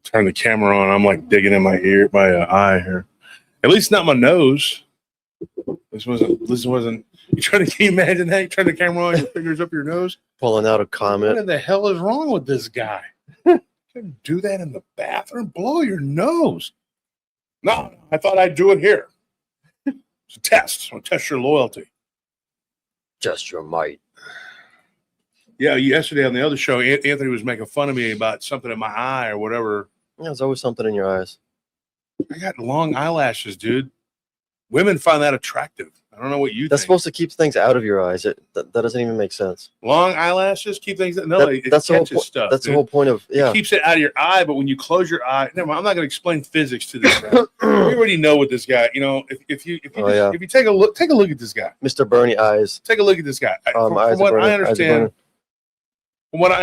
Turn the camera on. I'm like digging in my ear, my eye here. At least not my nose. This wasn't. Can you imagine that? You turn the camera on, your fingers up your nose, pulling out a comment. What in the hell is wrong with this guy? You do that in the bathroom? Blow your nose. No, I thought I'd do it here. It's a test. I'll test your loyalty. Just your might. Yeah, yesterday on the other show, Anthony was making fun of me about something in my eye or whatever. Yeah, there's always something in your eyes. I got long eyelashes, dude. Women find that attractive. I don't know what you That's think. supposed to keep things out of your eyes. That doesn't even make sense. Long eyelashes keep things. No, it that's catches stuff. That's dude. the whole point of It keeps it out of your eye, but when you close your eye, never mind, I'm not going to explain physics to this guy. We already know what this guy. You know, if you take a look at this guy, Mr. Bernie eyes. Take a look at this guy. From what I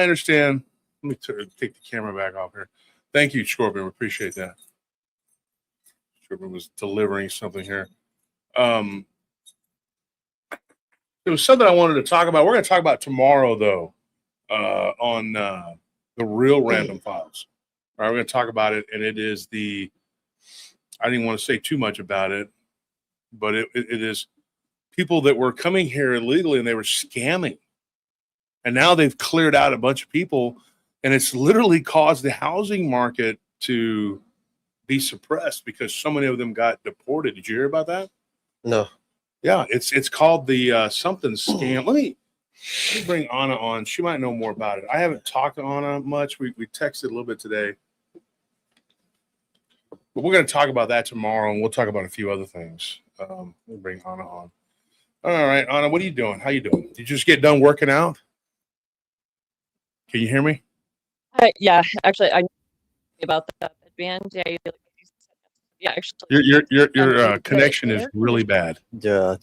understand, let me take the camera back off here. Thank you, Scorpion. We appreciate that. Scorpion was delivering something here. There was something I wanted to talk about. We're going to talk about tomorrow, though, on the real Random Files. All right, we're going to talk about it, and it is I didn't want to say too much about it, but it is people that were coming here illegally, and they were scamming. And now they've cleared out a bunch of people, and it's literally caused the housing market to be suppressed because so many of them got deported. Did you hear about that? No. Yeah, it's called the something scam. Let me bring Anna on. She might know more about it. I haven't talked to Anna much. We texted a little bit today. But we're going to talk about that tomorrow, and we'll talk about a few other things. We'll bring Anna on. All right, Anna, what are you doing? How you doing? Did you just get done working out? Can you hear me? Yeah, actually, I know about that band. Yeah, actually. Your connection is really bad. Yeah,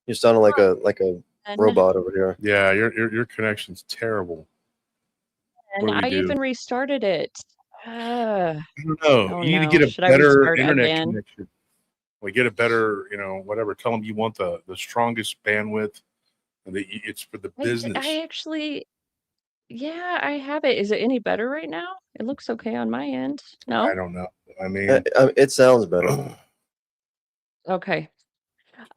you're sounding like a robot over here. Yeah, your connection's terrible. And I even restarted it. I don't know. You need to get a better internet connection. We get a better, whatever. Tell them you want the strongest bandwidth, and it's for the business. I have it. Is it any better right now? It looks okay on my end. No, I don't know. I mean, it sounds better. Okay.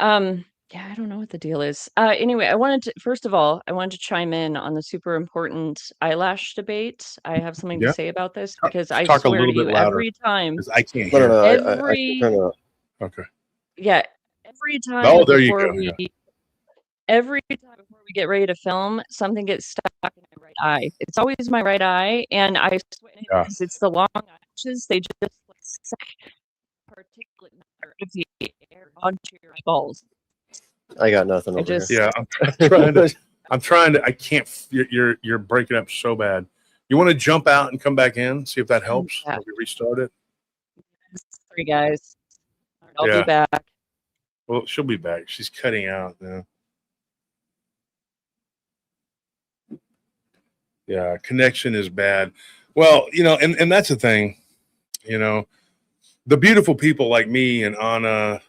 Yeah, I don't know what the deal is. Anyway, first of all, I wanted to chime in on the super important eyelash debate. I have something to say about this because I swear to you, every time. I can't hear. Okay. Yeah, every time. Oh, there you go. Every time before we get ready to film, something gets stuck in my right eye. It's always my right eye, and I swear it's the long eyelashes. They just suck particulate matter of the air onto your eyeballs. I got nothing over here. Yeah, I'm trying to. I can't. You're breaking up so bad. You want to jump out and come back in, see if that helps. Yeah. We restart it. Sorry, guys. I'll be back. Well, she'll be back. She's cutting out now. Yeah, connection is bad. Well, and that's the thing. The beautiful people like me and Anna,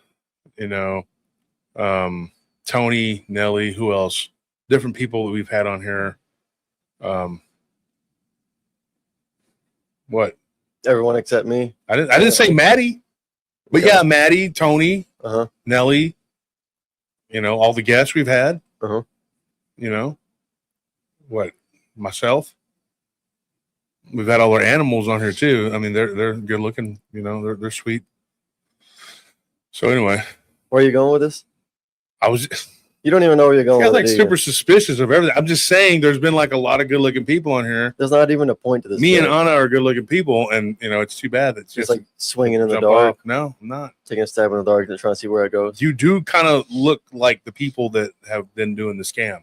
Tony, Nelly, who else? Different people that we've had on here. What? Everyone except me. I didn't say Maddie, but yeah, Maddie, Tony, Nelly. All the guests we've had. What? Myself. We've had all our animals on here too. I mean, they're good looking. They're sweet. So anyway, where are you going with this? You don't even know where you're going. I'm like super suspicious of everything. I'm just saying, there's been like a lot of good looking people on here. There's not even a point to this. Me and Anna are good looking people, and it's too bad that it's like swinging in the dark. Off. No, I'm not taking a stab in the dark and trying to see where it goes. You do kind of look like the people that have been doing the scam.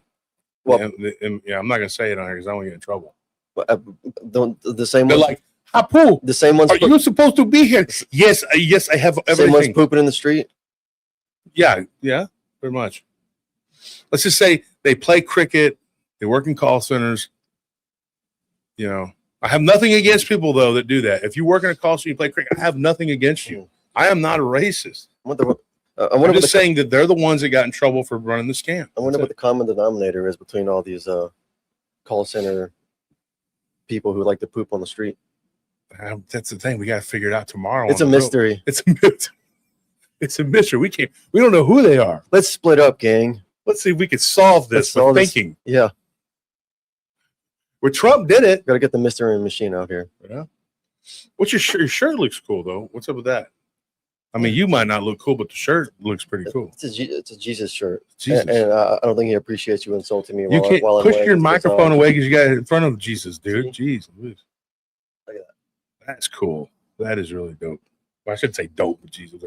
Well, I'm not gonna say it on here because I won't get in trouble. The same ones. They're like, Hapu, the same ones. Are you supposed to be here? Yes, I have everything. Same ones pooping in the street. Yeah, pretty much. Let's just say they play cricket. They work in call centers. I have nothing against people though that do that. If you work in a call center, you play cricket. I have nothing against you. I am not a racist. I'm just saying that they're the ones that got in trouble for running the scam. I wonder what the common denominator is between all these call center people who like to poop on the street. That's the thing. We got to figure it out tomorrow. It's a mystery. It's a mystery. It's a mystery. We don't know who they are. Let's split up, gang. Let's see if we can solve this with thinking. Yeah. Where Trump did it. Got to get the mystery machine out here. Yeah. What's your shirt? Your shirt looks cool though. What's up with that? I mean, you might not look cool, but the shirt looks pretty cool. It's a Jesus shirt. Jesus. And I don't think he appreciates you insulting me. You can't while push your microphone away because you got it in front of Jesus, dude. Jeez. Look at that. That's cool. That is really dope. Well, I shouldn't say dope, but Jesus,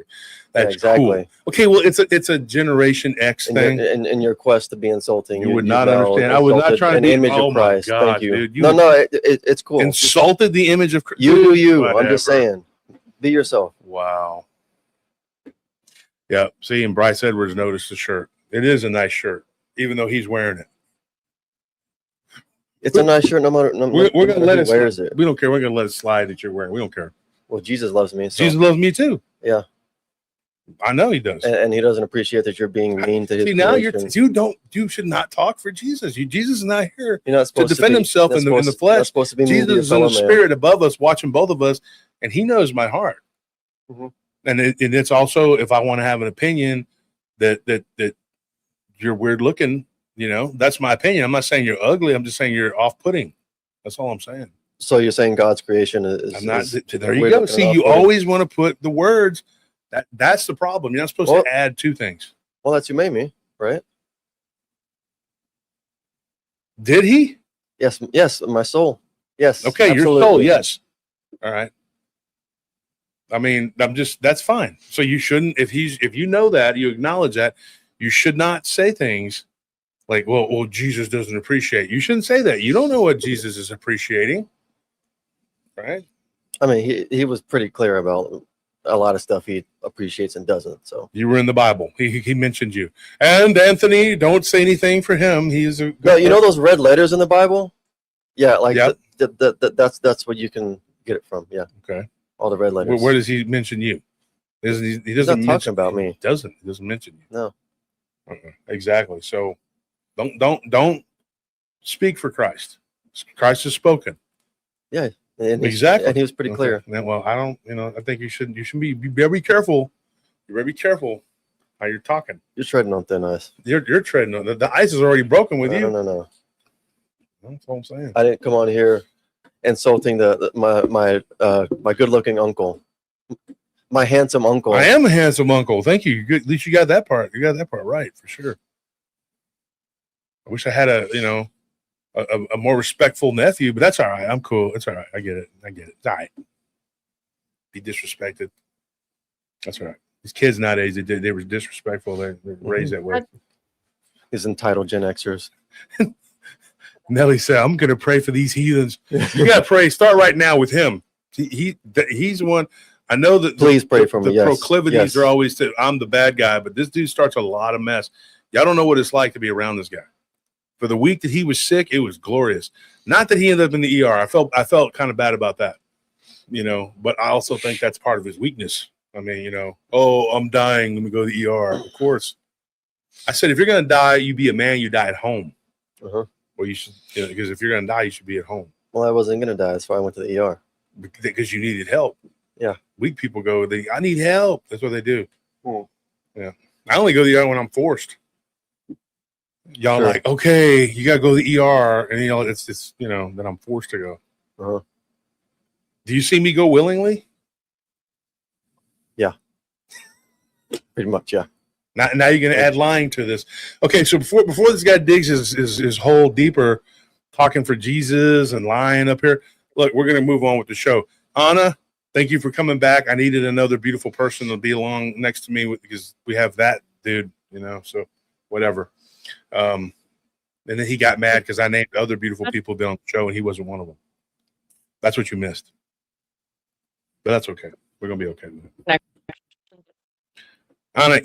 that's exactly cool. Okay, well, it's a Generation X thing. In your quest to be insulting, you would not understand. I was not trying to be image of Christ. God, thank you. Dude, no, it's cool. Insulted the image of Christ. You. I'm just saying. Be yourself. Wow. Yeah. See, and Bryce Edwards noticed the shirt. It is a nice shirt, even though he's wearing it. It's a nice shirt. No matter. We're gonna let it. Wears it. We don't care. We're gonna let it slide that you're wearing. We don't care. Well, Jesus loves me. So. Jesus loves me too. Yeah. I know he does. And he doesn't appreciate that you're being mean to his See, now you should not talk for Jesus. Jesus is not here you're not supposed to defend himself in the flesh. Supposed to be Jesus is in the spirit above us, watching both of us, and he knows my heart. Mm-hmm. And it's also, if I want to have an opinion that you're weird looking, that's my opinion. I'm not saying you're ugly. I'm just saying you're off-putting. That's all I'm saying. So you're saying God's creation is I'm not. There you go. See, you always want to put the words. That's the problem. You're not supposed to add two things. Well, that's who made me, right? Did he? Yes, my soul. Yes. Okay, absolutely. your soul. Yes. All right. I mean, that's fine. So you shouldn't, if you know that, you acknowledge that, you should not say things like, well, Jesus doesn't appreciate. You shouldn't say that. You don't know what Jesus is appreciating. Right? I mean, he was pretty clear about a lot of stuff he appreciates and doesn't. So you were in the Bible. He mentioned you. And Anthony, don't say anything for him. He's a no. You know those red letters in the Bible? Yeah, like that's what you can get it from. Yeah. Okay. All the red letters. Where does he mention you? He doesn't talking about me. He doesn't mention you. No. Exactly. So don't speak for Christ. Christ has spoken. Yeah. Exactly. And he was pretty clear. Well, I don't, I think you should be very careful. You better be careful how you're talking. You're treading on thin ice. You're treading on the ice is already broken with you. No. That's all I'm saying. I didn't come on here insulting my good looking uncle. My handsome uncle. I am a handsome uncle. Thank you. At least you got that part. You got that part right for sure. I wish I had a more respectful nephew, but that's all right. I'm cool. It's all right. I get it. It's all right. Be disrespected. That's all right. These kids nowadays, they were disrespectful. They're raised that way. These entitled Gen Xers. Nelly said, I'm going to pray for these heathens. You got to pray. Start right now with him. He's the one. I know that please pray for me. The proclivities are always to, I'm the bad guy, but this dude starts a lot of mess. Y'all don't know what it's like to be around this guy. For the week that he was sick, it was glorious. Not that he ended up in the ER. I felt kind of bad about that, but I also think that's part of his weakness. I mean, I'm dying. Let me go to the ER. Of course. I said, if you're going to die, you be a man, you die at home. Uh-huh. Well, you should, because if you're going to die, you should be at home. Well, I wasn't going to die. That's why I went to the ER. Because you needed help. Yeah. Weak people go, I need help. That's what they do. Cool. Yeah. I only go to the ER when I'm forced. Y'all like, okay, you got to go to the ER. And, it's just, that I'm forced to go. Uh-huh. Do you see me go willingly? Yeah. Pretty much, yeah. Now you're going to add lying to this. Okay, so before this guy digs his hole deeper, talking for Jesus and lying up here, look, we're going to move on with the show. Anna, thank you for coming back. I needed another beautiful person to be along next to me because we have that dude, so whatever. And then he got mad because I named other beautiful people down on the show and he wasn't one of them. That's what you missed. But that's okay. We're going to be okay with it. Anna,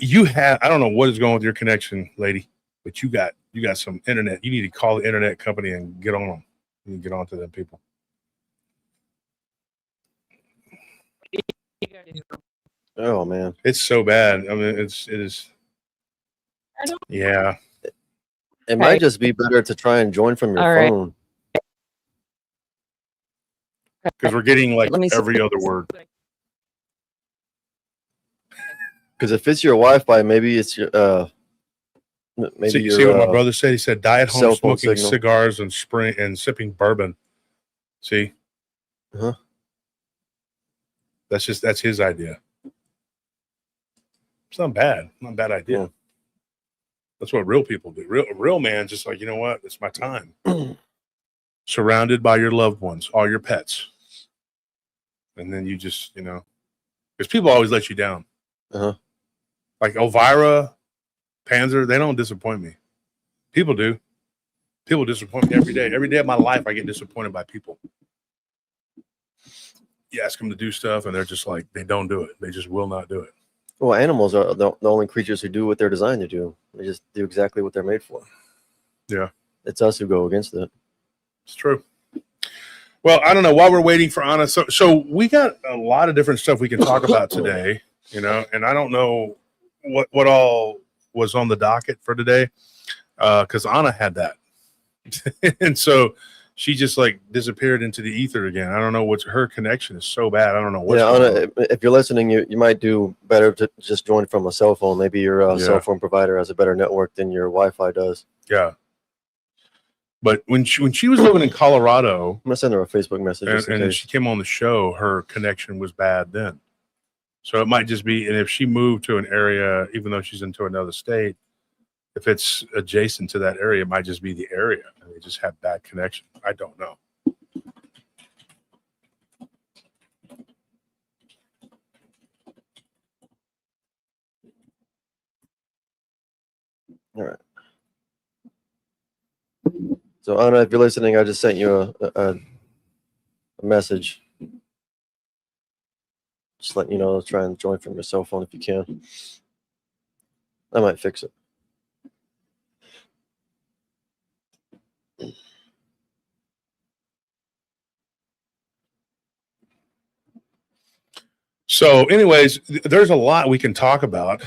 I don't know what is going with your connection, lady, but you got some internet. You need to call the internet company and get on them. You need to get on to them people. Oh man, it's so bad. I mean, it is. Yeah. It might just be better to try and join from your phone. Because we're getting like Let me see. every other word. Because if it's your Wi-Fi, maybe it's your maybe See, your see what my brother said? He said, "Die at home cell phone smoking signal. cigars and sipping bourbon." See, Uh-huh. that's his idea. It's not bad. Not a bad idea. Yeah. That's what real people do. Real man, just like, you know what? It's my time. Surrounded by your loved ones, all your pets, and then you just, because people always let you down. Uh-huh. Like Elvira, Panzer, they don't disappoint me. People do. People disappoint me every day. Every day of my life, I get disappointed by people. You ask them to do stuff, and they're just like, they don't do it. They just will not do it. Well, animals are the only creatures who do what they're designed to do. They just do exactly what they're made for. Yeah. It's us who go against it. It's true. Well, I don't know. While we're waiting for Anna, so we got a lot of different stuff we can talk about today, and I don't know what all was on the docket for today, because Anna had that. And so she just like disappeared into the ether again. I don't know what's her connection is so bad. I don't know what's Yeah, going on. Anna, if you're listening, you might do better to just join from a cell phone. Maybe your cell phone provider has a better network than your Wi-Fi does. Yeah. But when she was living in Colorado, I'm gonna send her a Facebook message. and she came on the show, her connection was bad then. So it might just be, and if she moved to an area, even though she's into another state, if it's adjacent to that area, it might just be the area, and they just have bad connection. I don't know. All right. So Anna, if you're listening, I just sent you a message. Just letting you know, try and join from your cell phone if you can. I might fix it. So, anyways, there's a lot we can talk about.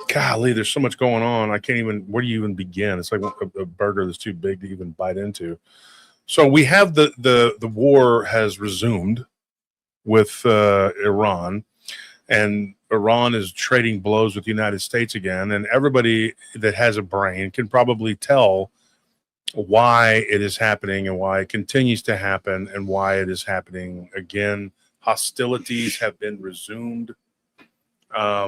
Golly, there's so much going on. I can't even. Where do you even begin? It's like a burger that's too big to even bite into. So we have the war has resumed with Iran, and Iran is trading blows with the United States again. And everybody that has a brain can probably tell why it is happening and why it continues to happen and why it is happening again. Hostilities have been resumed. I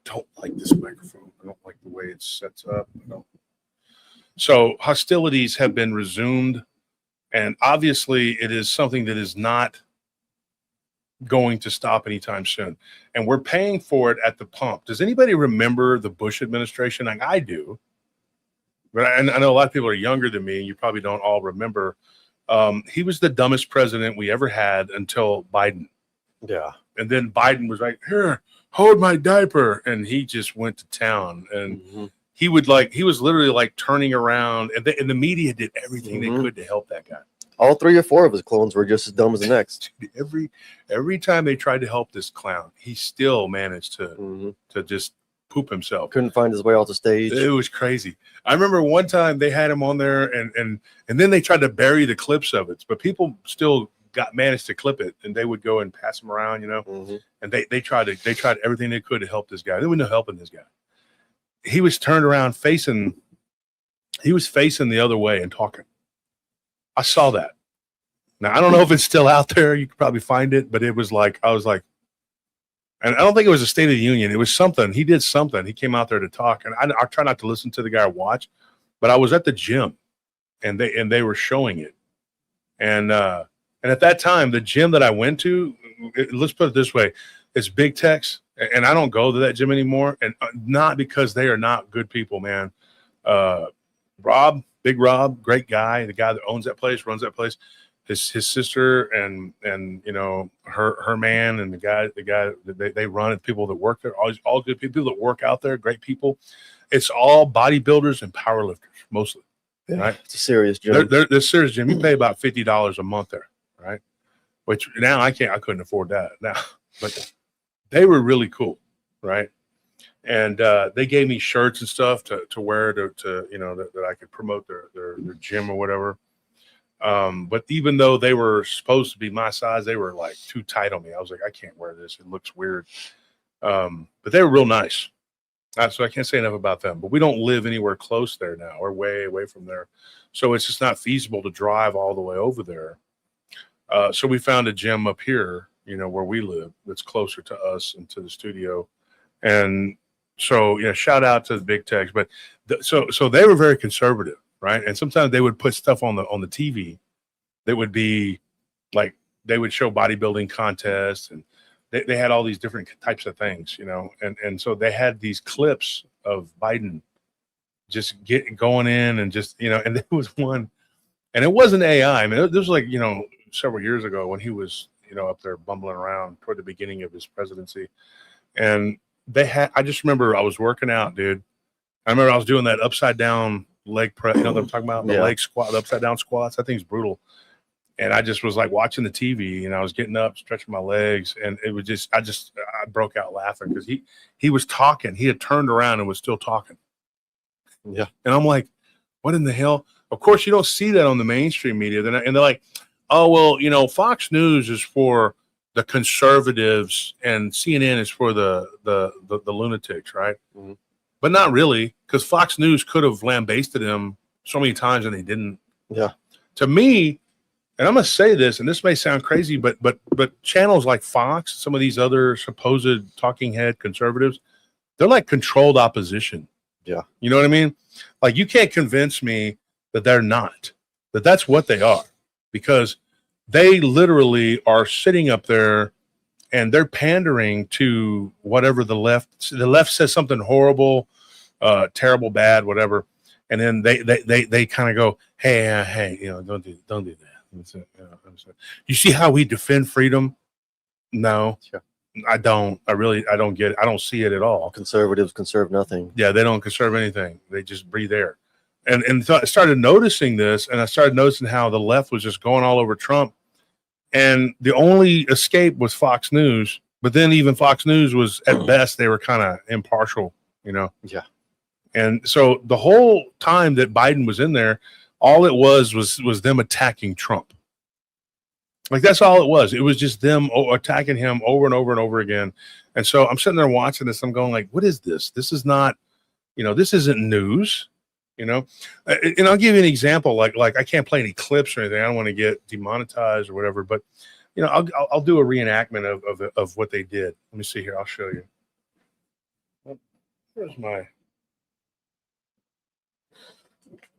don't like this microphone. I don't like the way it's set up. So hostilities have been resumed, and obviously it is something that is not going to stop anytime soon. And we're paying for it at the pump. Does anybody remember the Bush administration? Like I do. But I know a lot of people are younger than me, and you probably don't all remember. He was the dumbest president we ever had until Biden. Yeah. And then Biden was like, here, hold my diaper. And he just went to town. And he was literally like turning around. And the media did everything they could to help that guy. All 3 or 4 of his clones were just as dumb as the next. Every time they tried to help this clown, he still managed to just poop himself. Couldn't find his way off the stage. It was crazy. I remember one time they had him on there, and then they tried to bury the clips of it, but people still managed to clip it, and they would go and pass them around, And they tried everything they could to help this guy. There was no helping this guy. He was turned around facing the other way and talking. I saw that. Now I don't know if it's still out there. You could probably find it, but it was like I was like. And I don't think it was a State of the Union. It was something. He did something. He came out there to talk. And I try not to listen to the guy watch, but I was at the gym, and they were showing it. And at that time, the gym that I went to, let's put it this way, it's Big Techs, and I don't go to that gym anymore. And not because they are not good people, man. Big Rob, great guy. The guy that owns that place, runs that place. His sister and her man and the guy that they run it, people that work there, all good people that work out there, great people. It's all bodybuilders and powerlifters mostly. Yeah, right? It's a serious gym. They're serious gym. You pay about $50 a month there, right? Which now I couldn't afford that now, but they were really cool, right? and they gave me shirts and stuff to wear to you know that I could promote their gym or whatever. But even though they were supposed to be my size, they were like too tight on me. I was like, I can't wear this. It looks weird. But they were real nice. So I can't say enough about them. But we don't live anywhere close there now. We're way away from there. So it's just not feasible to drive all the way over there. So we found a gym up here, you know, where we live that's closer to us and to the studio. And so, yeah, shout out to the big techs. But so they were very conservative, right? And sometimes they would put stuff on the TV that would be like they would show bodybuilding contests, and they had all these different types of things, you know. And so they had these clips of Biden just going in and just, you know, and there was one, and it wasn't AI. I mean, this was like, you know, several years ago when he was, you know, up there bumbling around toward the beginning of his presidency. And I just remember I was working out, dude. I remember I was doing that upside down leg press, you know what I'm talking about? The leg squat, the upside down squats. That thing's brutal. And I just was like watching the TV, and I was getting up, stretching my legs, and it was just, I broke out laughing because he was talking. He had turned around and was still talking. Yeah. And I'm like, what in the hell? Of course, you don't see that on the mainstream media. And they're like, oh, well, you know, Fox News is for the conservatives and CNN is for the lunatics, right? Mm-hmm. But not really, because Fox News could have lambasted him so many times and they didn't. Yeah. To me, and I'm going to say this, and this may sound crazy, but channels like Fox, some of these other supposed talking head conservatives, they're like controlled opposition. Yeah. You know what I mean? Like, you can't convince me that they're not, that that's what they are, because they literally are sitting up there and they're pandering to whatever the left says, something horrible, terrible, bad, whatever. And then they kind of go, hey, you know, don't do that. You see how we defend freedom? No, sure. I don't. I don't get it. I don't see it at all. Conservatives conserve nothing. Yeah, they don't conserve anything. They just breathe air. And so I started noticing this, and I started noticing how the left was just going all over Trump. And the only escape was Fox News. But then even Fox News was, at best, they were kind of impartial, you know? Yeah. And so the whole time that Biden was in there, all it was them attacking Trump. Like, that's all it was. It was just them attacking him over and over and over again. And so I'm sitting there watching this. I'm going like, what is this? This is not, you know, this isn't news, you know? And I'll give you an example. Like I can't play any clips or anything. I don't want to get demonetized or whatever, but, you know, I'll do a reenactment of what they did. Let me see here. I'll show you. Where's my,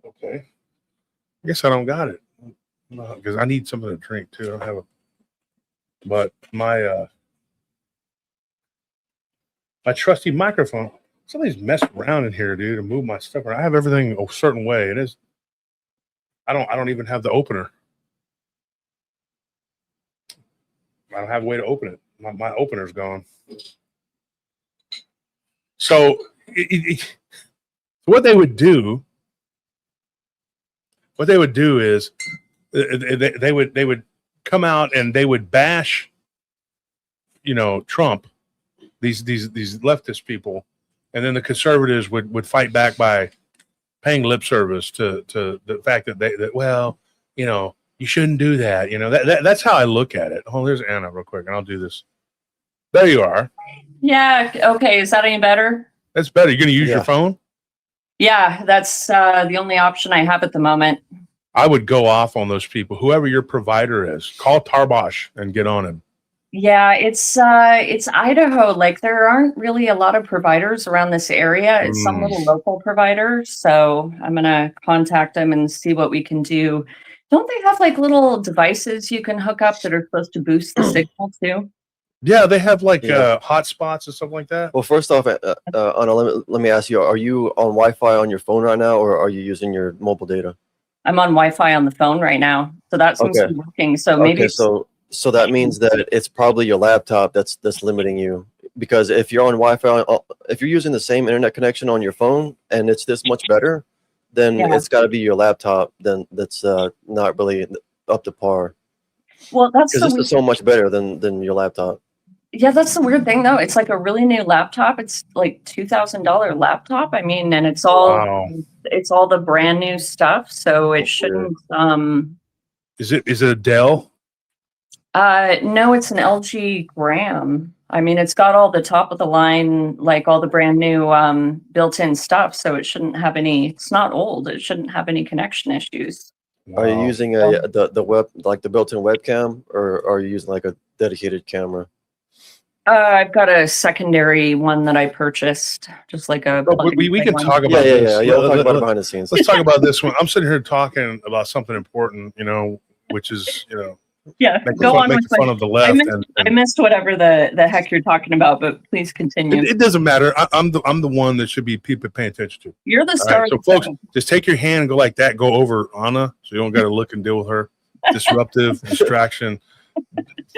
okay. I guess I don't got it. Because I need something to drink too. I don't have but my trusty microphone. Somebody's messed around in here, dude, and moved my stuff around. I have everything a certain way. It is. I don't even have the opener. I don't have a way to open it. My opener's gone. So what they would do is they would come out and they would bash, you know, Trump, these leftist people, and then the conservatives would fight back by paying lip service to the fact that well, you know, you shouldn't do that. You know, that's how I look at it. Oh, there's Anna real quick, and I'll do this. There you are. Yeah. Okay. Is that any better? That's better. You're going to use your phone? Yeah, that's the only option I have at the moment. I would go off on those people, whoever your provider is. Call Tarbosh and get on him. Yeah, it's Idaho. Like, there aren't really a lot of providers around this area. It's some little local providers. So I'm gonna contact them and see what we can do. Don't they have like little devices you can hook up that are supposed to boost the signal too? Yeah, they have like hotspots and stuff like that. Well, first off, Anna, let me ask you: are you on Wi-Fi on your phone right now, or are you using your mobile data? I'm on Wi-Fi on the phone right now, so that seems to be working. So maybe so that means that it's probably your laptop that's limiting you, because if you're on Wi-Fi, if you're using the same internet connection on your phone and it's this much better, then it's got to be your laptop. Then that's not really up to par. Well, that's because this is so much better than your laptop. Yeah, that's the weird thing though. It's like a really new laptop. It's like $2,000 laptop. I mean, and it's all the brand new stuff. So it shouldn't. Is it a Dell? No, it's an LG Gram. I mean, it's got all the top of the line, like all the brand new built-in stuff. So it shouldn't have any. It's not old. It shouldn't have any connection issues. Wow. Are you using the web, like the built-in webcam, or are you using like a dedicated camera? I've got a secondary one that I purchased, just like a. We can talk about this. Yeah. We'll talk about it behind the scenes. Let's talk about this one. I'm sitting here talking about something important, which is, yeah, go on. Make fun of the left. I missed whatever the heck you're talking about, but please continue. It doesn't matter. I'm the one that should be people paying attention to. You're the star. Right, so folks, just take your hand and go like that. Go over Anna, so you don't got to look and deal with her. Disruptive distraction.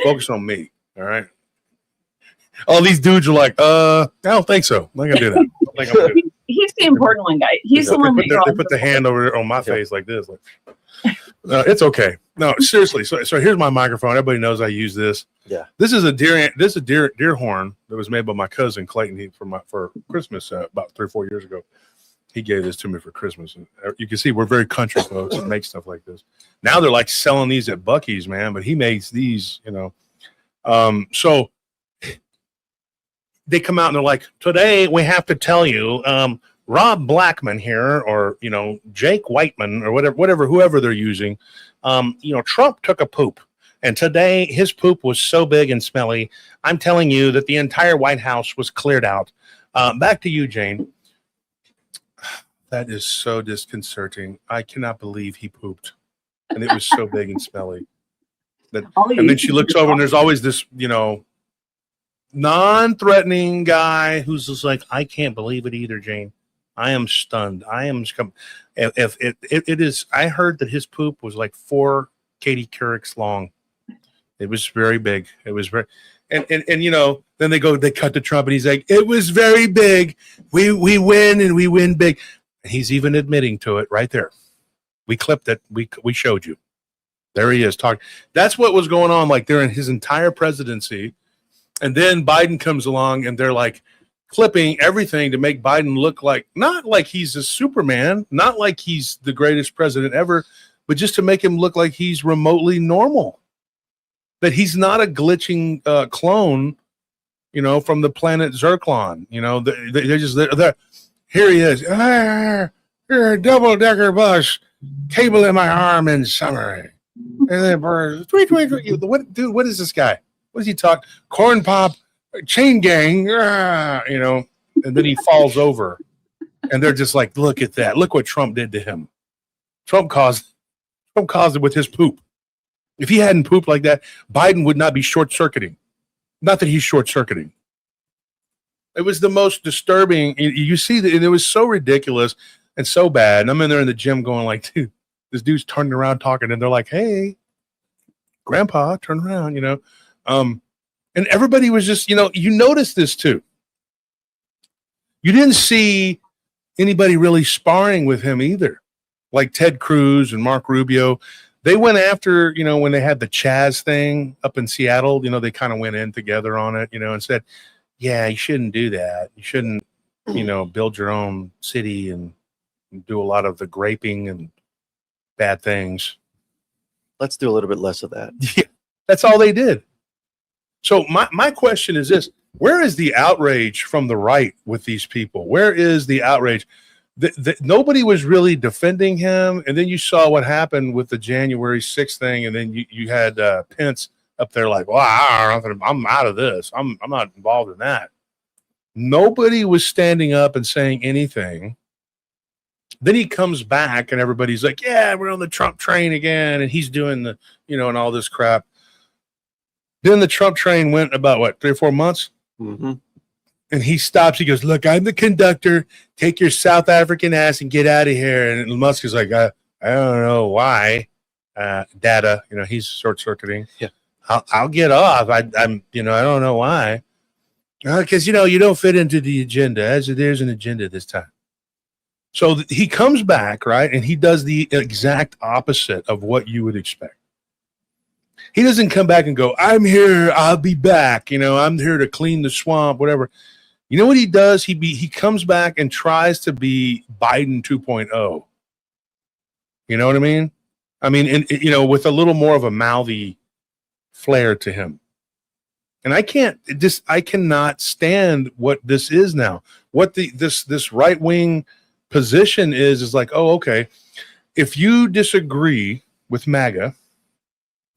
Focus on me. All right. All these dudes are like, I don't think so. I'm not gonna do that. I think I'm gonna do it. He's the important one, guy. He's the one they put the hand over on my face like this. Like, it's okay. No, seriously. So here's my microphone. Everybody knows I use this. Yeah. This is a deer horn that was made by my cousin Clayton for Christmas about 3 or 4 years ago. He gave this to me for Christmas. And you can see we're very country folks that make stuff like this. Now they're like selling these at Buc-ee's, man. But he makes these, So they come out and they're like, today we have to tell you, Rob Blackman here, or Jake Whiteman, or whoever they're using. Trump took a poop, and today his poop was so big and smelly. I'm telling you that the entire White House was cleared out. Back to you, Jane. That is so disconcerting. I cannot believe he pooped, and it was so big and smelly. And then she looks over, and there's always this, non-threatening guy who's just like, I can't believe it either, Jane. I am stunned. I am. If it is, I heard that his poop was like 4 Katie Courics long. It was very big. It was very, and then they cut to Trump, and he's like, it was very big. We win, and we win big. And he's even admitting to it right there. We clipped it. We showed you. There he is talking. That's what was going on like during his entire presidency. And then Biden comes along, and they're like clipping everything to make Biden look like, not like he's a Superman, not like he's the greatest president ever, but just to make him look like he's remotely normal. That he's not a glitching clone, from the planet Zircon. They're just there. Here he is. You're a double-decker bus, cable in my arm in summer. And then what is this guy? What does he talk? Corn pop, chain gang, and then he falls over, and they're just like, look at that. Look what Trump did to him. Trump caused it with his poop. If he hadn't pooped like that, Biden would not be short-circuiting. Not that he's short-circuiting. It was the most disturbing. You see that, and it was so ridiculous and so bad. And I'm in there in the gym going like, dude, this dude's turning around talking, and they're like, hey, Grandpa, turn around, and everybody was just, you noticed this too. You didn't see anybody really sparring with him either, like Ted Cruz and Mark Rubio. They went after, when they had the Chaz thing up in Seattle, they kind of went in together on it, and said, yeah, you shouldn't do that. You shouldn't, build your own city and do a lot of the graping and bad things. Let's do a little bit less of that. Yeah, that's all they did. So my question is this: where is the outrage from the right with these people? Where is the outrage? Nobody was really defending him, and then you saw what happened with the January 6th thing, and then you had Pence up there like, well, I'm out of this. I'm not involved in that. Nobody was standing up and saying anything. Then he comes back, and everybody's like, yeah, we're on the Trump train again, and he's doing the, and all this crap. Then the Trump train went about, 3 or 4 months? Mm-hmm. And he stops. He goes, look, I'm the conductor. Take your South African ass and get out of here. And Musk is like, I don't know why. Data, he's short-circuiting. Yeah. I'll get off. I'm, I don't know why. Because, you don't fit into the agenda. There's an agenda this time. So he comes back, right? And he does the exact opposite of what you would expect. He doesn't come back and go, I'm here, I'll be back. I'm here to clean the swamp, whatever. You know what he does? He comes back and tries to be Biden 2.0. You know what I mean? And with a little more of a mouthy flair to him. And I cannot stand what this is now. What this right-wing position is like, oh, okay. If you disagree with MAGA,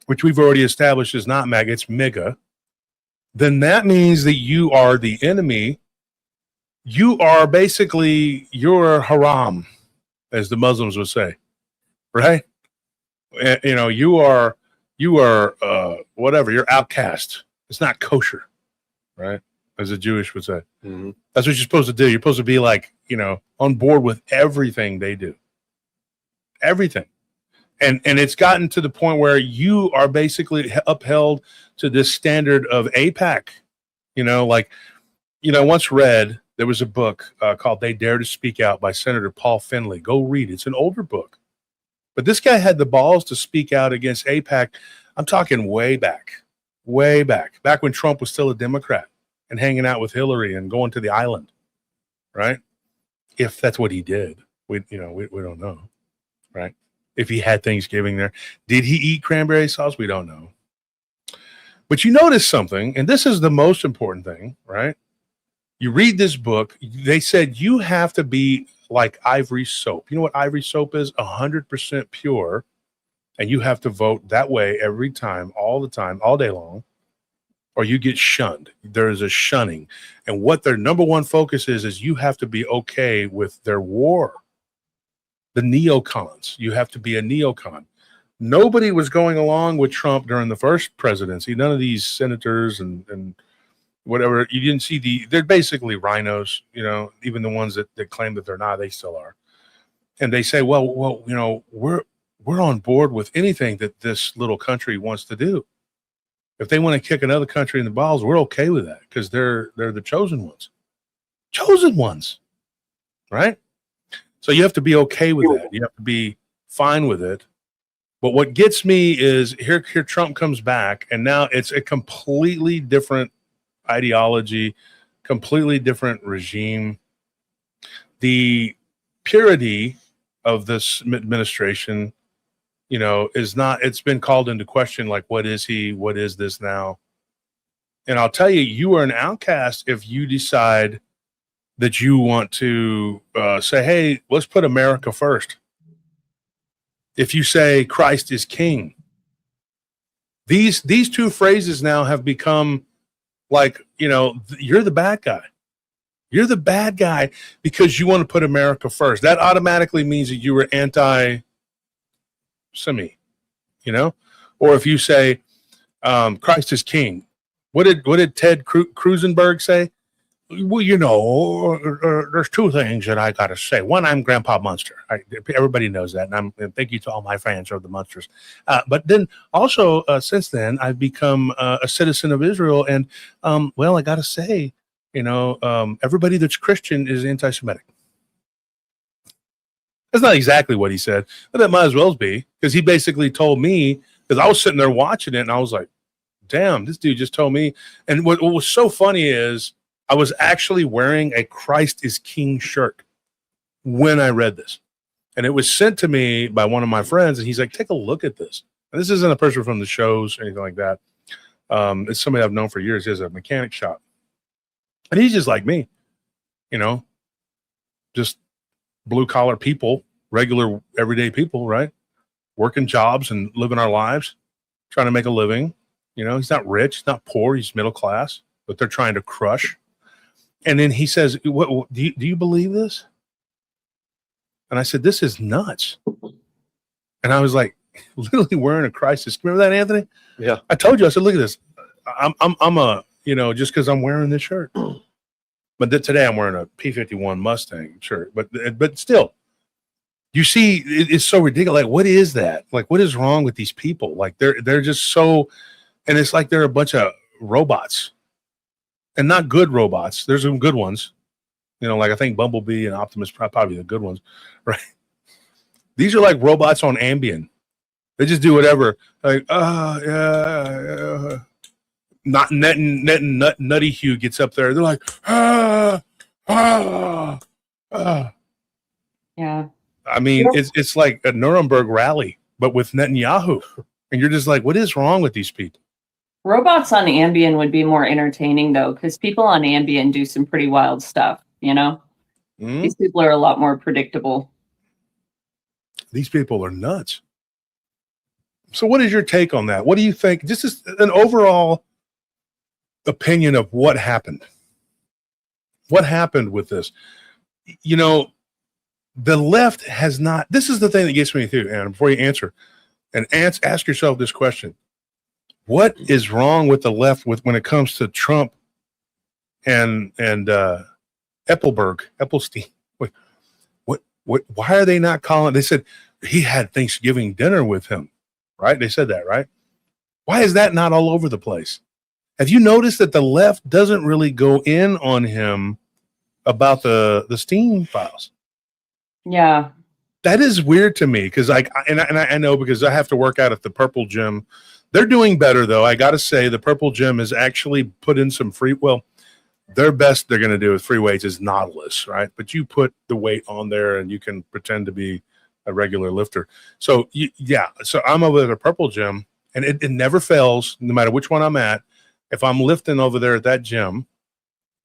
which we've already established is not MAGA, it's MIGA, then that means that you are the enemy. You are basically, you're haram, as the Muslims would say, right? You are whatever, you're outcast. It's not kosher, right? As a Jewish would say. Mm-hmm. That's what you're supposed to do. You're supposed to be like, on board with everything they do. Everything. And it's gotten to the point where you are basically upheld to this standard of AIPAC. Once read, there was a book called They Dare to Speak Out by Senator Paul Finley. Go read it. It's an older book. But this guy had the balls to speak out against AIPAC. I'm talking way back when Trump was still a Democrat and hanging out with Hillary and going to the island, right? If that's what he did, we don't know, right? If he had Thanksgiving there, did he eat cranberry sauce? We don't know. But you notice something, and this is the most important thing, right? You read this book, they said you have to be like ivory soap. You know what ivory soap is? 100% pure. And you have to vote that way every time, all the time, all day long, or you get shunned. There is a shunning. And what their number one focus is you have to be okay with their war. The neocons. You have to be a neocon. Nobody was going along with Trump during the first presidency. None of these senators and whatever. You didn't see they're basically rhinos, even the ones that claim that they're not, they still are. And they say, well, we're on board with anything that this little country wants to do. If they want to kick another country in the balls, we're okay with that because they're the chosen ones, right? So you have to be okay with that. You have to be fine with it. But what gets me is here Trump comes back, and now it's a completely different ideology, completely different regime. The purity of this administration, is not, it's been called into question. Like, what is he? What is this now? And I'll tell you are an outcast if you decide that you want to say, hey, let's put America first. If you say Christ is king, these two phrases now have become like, you're the bad guy. You're the bad guy because you want to put America first. That automatically means that you were anti-Semi, or if you say Christ is king. What did Ted Krusenberg say? Well, there's two things that I got to say. One, I'm Grandpa Munster. Everybody knows that. And thank you to all my fans of the Munsters. But then also, since then, I've become a citizen of Israel. And, I got to say, everybody that's Christian is anti-Semitic. That's not exactly what he said, but that might as well be, because he basically told me, because I was sitting there watching it and I was like, damn, this dude just told me. And what was so funny is I was actually wearing a Christ is King shirt when I read this. And it was sent to me by one of my friends, and he's like, take a look at this. And this isn't a person from the shows or anything like that. It's somebody I've known for years. He has a mechanic shop. And he's just like me, just blue-collar people, regular, everyday people, right? Working jobs and living our lives, trying to make a living. He's not rich, he's not poor, he's middle class, but they're trying to crush. And then he says, do you believe this? And I said, this is nuts. And I was like, literally wearing a crisis. Remember that, Anthony? Yeah. I told you, I said, look at this. I'm a, just because I'm wearing this shirt. But today I'm wearing a P-51 Mustang shirt. But still, you see, it's so ridiculous. Like, what is that? Like, what is wrong with these people? Like, they're just so, and it's like they're a bunch of robots. And not good robots. There's some good ones. Like I think Bumblebee and Optimus Prime, probably the good ones, right? These are like robots on Ambien. They just do whatever. Like, yeah. Not Nutty Hugh gets up there. They're like, ah. Yeah. I mean, it's like a Nuremberg rally, but with Netanyahu. And you're just like, what is wrong with these people? Robots on Ambien would be more entertaining, though, because people on Ambien do some pretty wild stuff, you know? Mm-hmm. These people are a lot more predictable. These people are nuts. So what is your take on that? What do you think? Just as an overall opinion of what happened. What happened with this? You know, the left has not. This is the thing that gets me too, Anna, before you answer. And ask yourself this question. What is wrong with the left when it comes to Trump and Epstein? Why are they not calling? They said he had Thanksgiving dinner with him, right? They said that, right? Why is that not all over the place? Have you noticed that the left doesn't really go in on him about the Steam files? Yeah. That is weird to me because I know because I have to work out at the Purple Gym. They're doing better though. I got to say the Purple Gym has actually put in some their best they're going to do with free weights is Nautilus, right? But you put the weight on there and you can pretend to be a regular lifter. So so I'm over at the Purple Gym and it never fails no matter which one I'm at. If I'm lifting over there at that gym,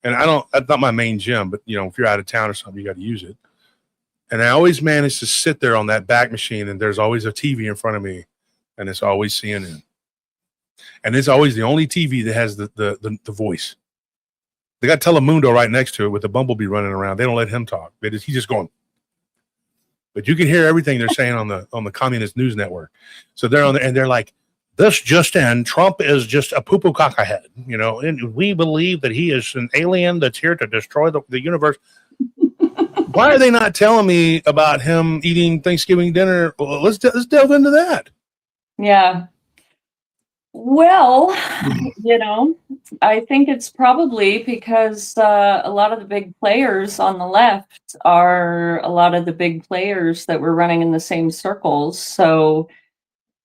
and that's not my main gym, but you know, if you're out of town or something, you got to use it. And I always manage to sit there on that back machine, and there's always a TV in front of me, and it's always CNN. And it's always the only TV that has the voice. They got Telemundo right next to it with the bumblebee running around. They don't let him talk. He's just going. But you can hear everything they're saying on the Communist News Network. So they're on there, and they're like, this just in, Trump is just a poo-poo cockahead, you know, and we believe that he is an alien that's here to destroy the universe. Why are they not telling me about him eating Thanksgiving dinner? Well, let's delve into that. Yeah. Well, you know, I think it's probably because a lot of the big players on the left are a lot of the big players that were running in the same circles. So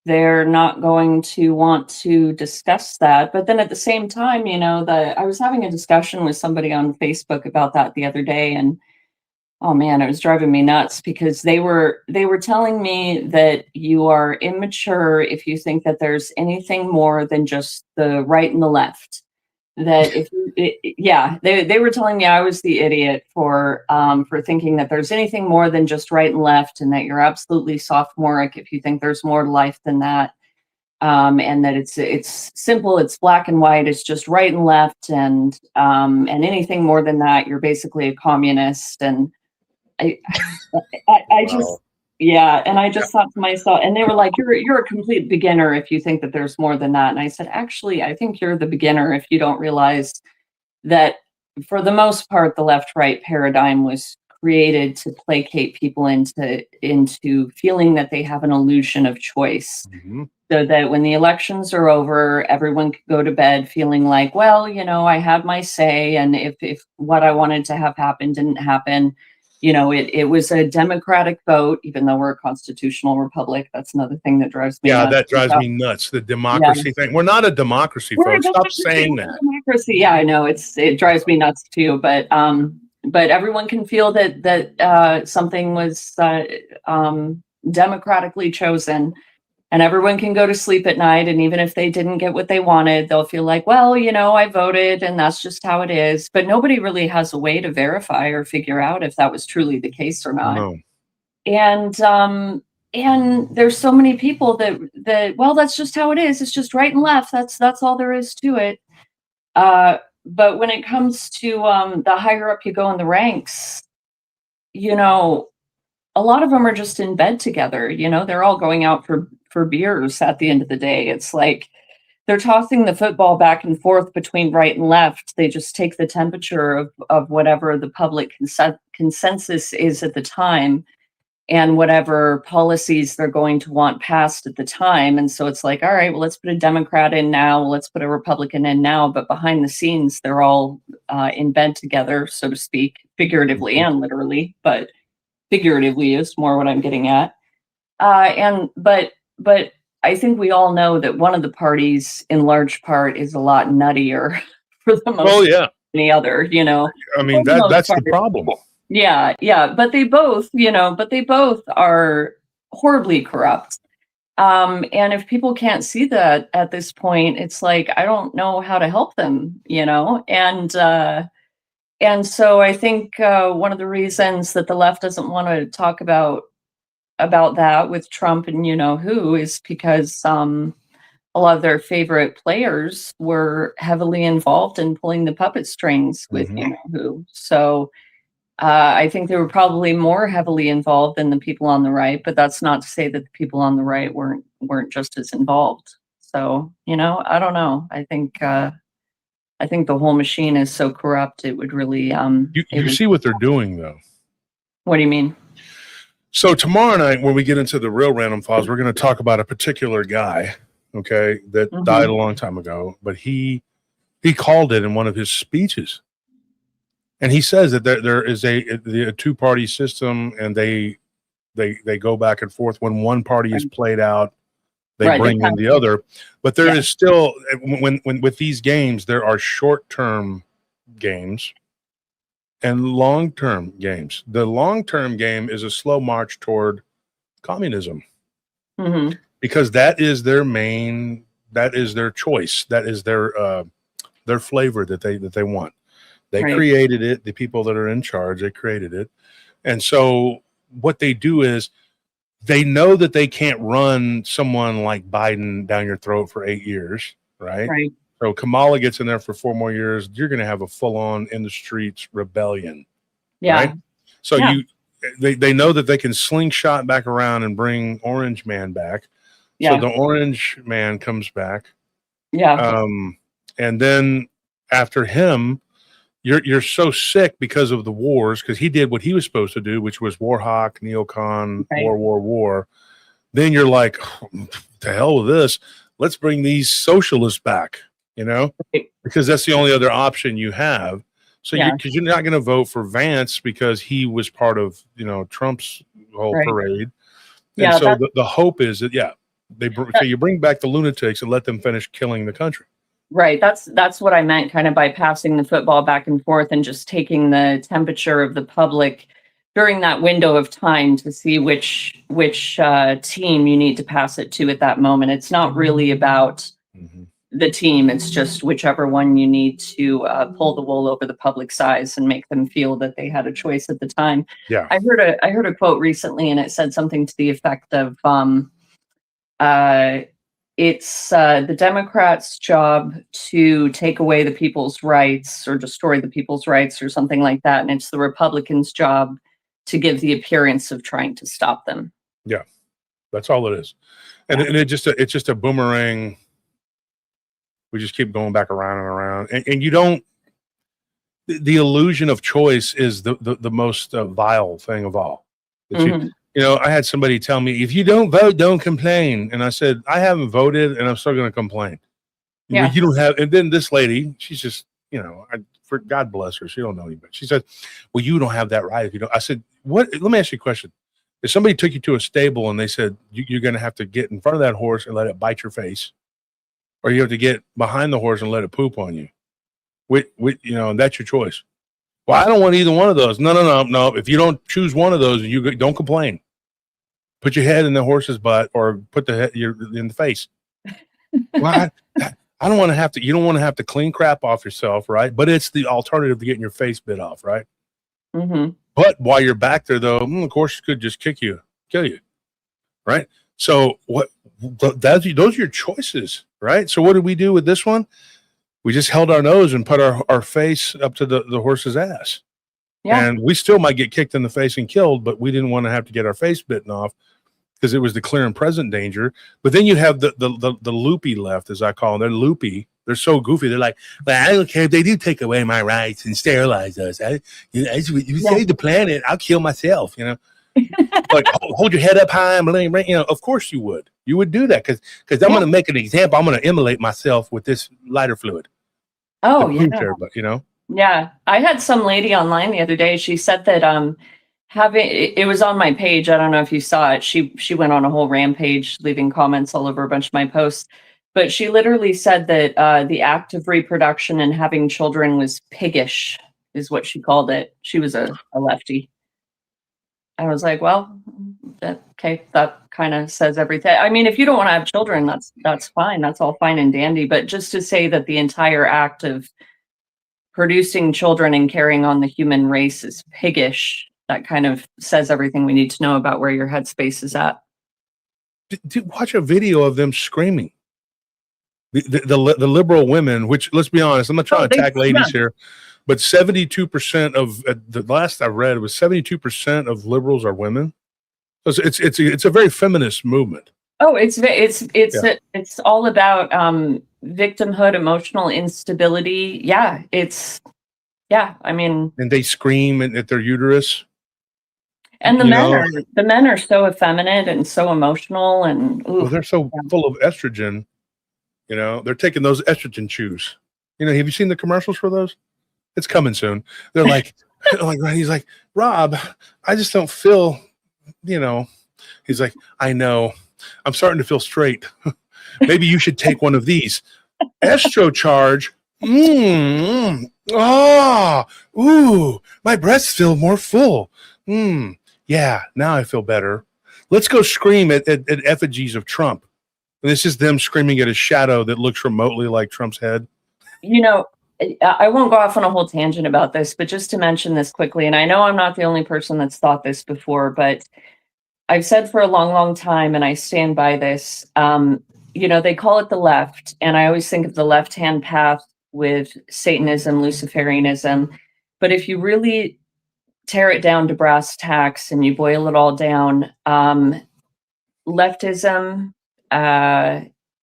they're not going to want to discuss that. But then at the same time, you know, I was having a discussion with somebody on Facebook about that the other day, and oh man, it was driving me nuts because they were telling me that you are immature if you think that there's anything more than just the right and the left. That they were telling me I was the idiot for thinking that there's anything more than just right and left, and that you're absolutely sophomoric if you think there's more to life than that, and that it's simple, it's black and white, it's just right and left, and anything more than that, you're basically a communist. And I just and I just thought to myself, and they were like, you're a complete beginner if you think that there's more than that. And I said, actually, I think you're the beginner if you don't realize that for the most part, the left-right paradigm was created to placate people into feeling that they have an illusion of choice. Mm-hmm. So that when the elections are over, everyone could go to bed feeling like, well, you know, I had my say, and if what I wanted to have happen didn't happen, you know, it was a democratic vote, even though we're a constitutional republic. That's another thing that drives me nuts. Yeah, that drives me nuts. The democracy thing. We're not a democracy, folks. Stop saying that. Democracy. Yeah, I know. It drives me nuts too. But everyone can feel that something was democratically chosen. And everyone can go to sleep at night, and even if they didn't get what they wanted, they'll feel like, well, you know, I voted, and that's just how it is. But nobody really has a way to verify or figure out if that was truly the case or not. No. And there's so many people that well, that's just how it is. It's just right and left. That's all there is to it. But when it comes to the higher up you go in the ranks, you know, a lot of them are just in bed together. You know, they're all going out for beers at the end of the day. It's like they're tossing the football back and forth between right and left. They just take the temperature of whatever the public consensus is at the time and whatever policies they're going to want passed at the time. And so it's like, all right, well, let's put a Democrat in now. Let's put a Republican in now. But behind the scenes, they're all in bed together, so to speak, figuratively and literally, but figuratively is more what I'm getting at. But I think we all know that one of the parties, in large part, is a lot nuttier for the most Oh yeah, than the other. You know, I mean For the most that's the part. problem. Yeah, yeah, but they both, are horribly corrupt. And if people can't see that at this point, it's like I don't know how to help them, and so I think one of the reasons that the left doesn't want to talk about that with Trump and you know who is because a lot of their favorite players were heavily involved in pulling the puppet strings with you know who. So I think they were probably more heavily involved than the people on the right, but that's not to say that the people on the right weren't just as involved. So I don't know. I think the whole machine is so corrupt. It would really. You see what they're doing though. What do you mean? So tomorrow night, when we get into the real random files, we're going to talk about a particular guy, okay, that died a long time ago, but he called it in one of his speeches. And he says that there is a two-party system, and they go back and forth. When one party is played out, they bring in the other. But there is still, when with these games, there are short-term games and long-term games. The long-term game is a slow march toward communism, because that is their choice, that is their flavor that they want. They created it. The people that are in charge, they created it. And so what they do is they know that they can't run someone like Biden down your throat for 8 years, right? Right. So Kamala gets in there for 4 more years. You're going to have a full-on in the streets rebellion. Yeah. Right? So they know that they can slingshot back around and bring Orange Man back. Yeah. So the Orange Man comes back. Yeah. And then after him, you're so sick because of the wars, because he did what he was supposed to do, which was war hawk, neocon, war. Then you're like, oh, to hell with this. Let's bring these socialists back, because that's the only other option you have. So because you're not going to vote for Vance because he was part of, Trump's whole parade. And so the hope is that, you bring back the lunatics and let them finish killing the country. Right. That's what I meant kind of by passing the football back and forth and just taking the temperature of the public during that window of time to see which team you need to pass it to at that moment. It's not really about the team. It's just whichever one you need to pull the wool over the public's eyes and make them feel that they had a choice at the time. Yeah. I heard a quote recently, and it said something to the effect of it's the Democrats' job to take away the people's rights or destroy the people's rights or something like that. And it's the Republicans' job to give the appearance of trying to stop them. Yeah. That's all it is. And it's just a boomerang. We just keep going back around and around. And you don't, the illusion of choice is the most vile thing of all. I had somebody tell me, if you don't vote, don't complain. And I said, I haven't voted and I'm still going to complain. Yeah. You don't have, and then this lady, she's just, for God bless her, she don't know anybody. She said, well, you don't have that right if you don't. I said, what? Let me ask you a question. If somebody took you to a stable and they said, you're going to have to get in front of that horse and let it bite your face, or you have to get behind the horse and let it poop on you, that's your choice. Well, I don't want either one of those. No. If you don't choose one of those, you don't complain. Put your head in the horse's butt or put the head in the face. Well, I don't want to have to. You don't want to have to clean crap off yourself, right? But it's the alternative to getting your face bit off, right? But while you're back there, though, of course, could just kill you, right? So those are your choices, right? So what did we do with this one? We just held our nose and put our face up to the horse's ass. Yeah. And we still might get kicked in the face and killed, but we didn't want to have to get our face bitten off because it was the clear and present danger. But then you have the loopy left, as I call them. They're loopy. They're so goofy. They're like, well, I don't care if they do take away my rights and sterilize us. You save the planet, I'll kill myself, Like, hold your head up high and of course you would. You would do that because I'm going to make an example. I'm going to immolate myself with this lighter fluid. Oh, yeah. But Yeah. I had some lady online the other day. She said that it was on my page. I don't know if you saw it. She went on a whole rampage, leaving comments all over a bunch of my posts. But she literally said that the act of reproduction and having children was piggish, is what she called it. She was a lefty. I was like, well, that kind of says everything. I mean, if you don't want to have children, that's fine. That's all fine and dandy. But just to say that the entire act of producing children and carrying on the human race is piggish, that kind of says everything we need to know about where your headspace is at. Watch a video of them screaming. The liberal women, which, let's be honest, I'm not trying to attack ladies here, but 72% of the last I read was 72% of liberals are women. So it's a very feminist movement. Oh, it's all about victimhood, emotional instability. I mean, and they scream at their uterus. And the men are so effeminate and so emotional, and well, they're so full of estrogen. You know, they're taking those estrogen chews. You know, have you seen the commercials for those? It's coming soon. They're like, he's like, Rob, I just don't feel, you know. He's like, I know. I'm starting to feel straight. Maybe you should take one of these. Estrocharge. Ooh, my breasts feel more full. Yeah, now I feel better. Let's go scream at effigies of Trump. And this is them screaming at a shadow that looks remotely like Trump's head. You know, I won't go off on a whole tangent about this, but just to mention this quickly, and I know I'm not the only person that's thought this before, but I've said for a long, long time, and I stand by this, you know, they call it the left, and I always think of the left-hand path with Satanism, Luciferianism. But if you really tear it down to brass tacks and you boil it all down, leftism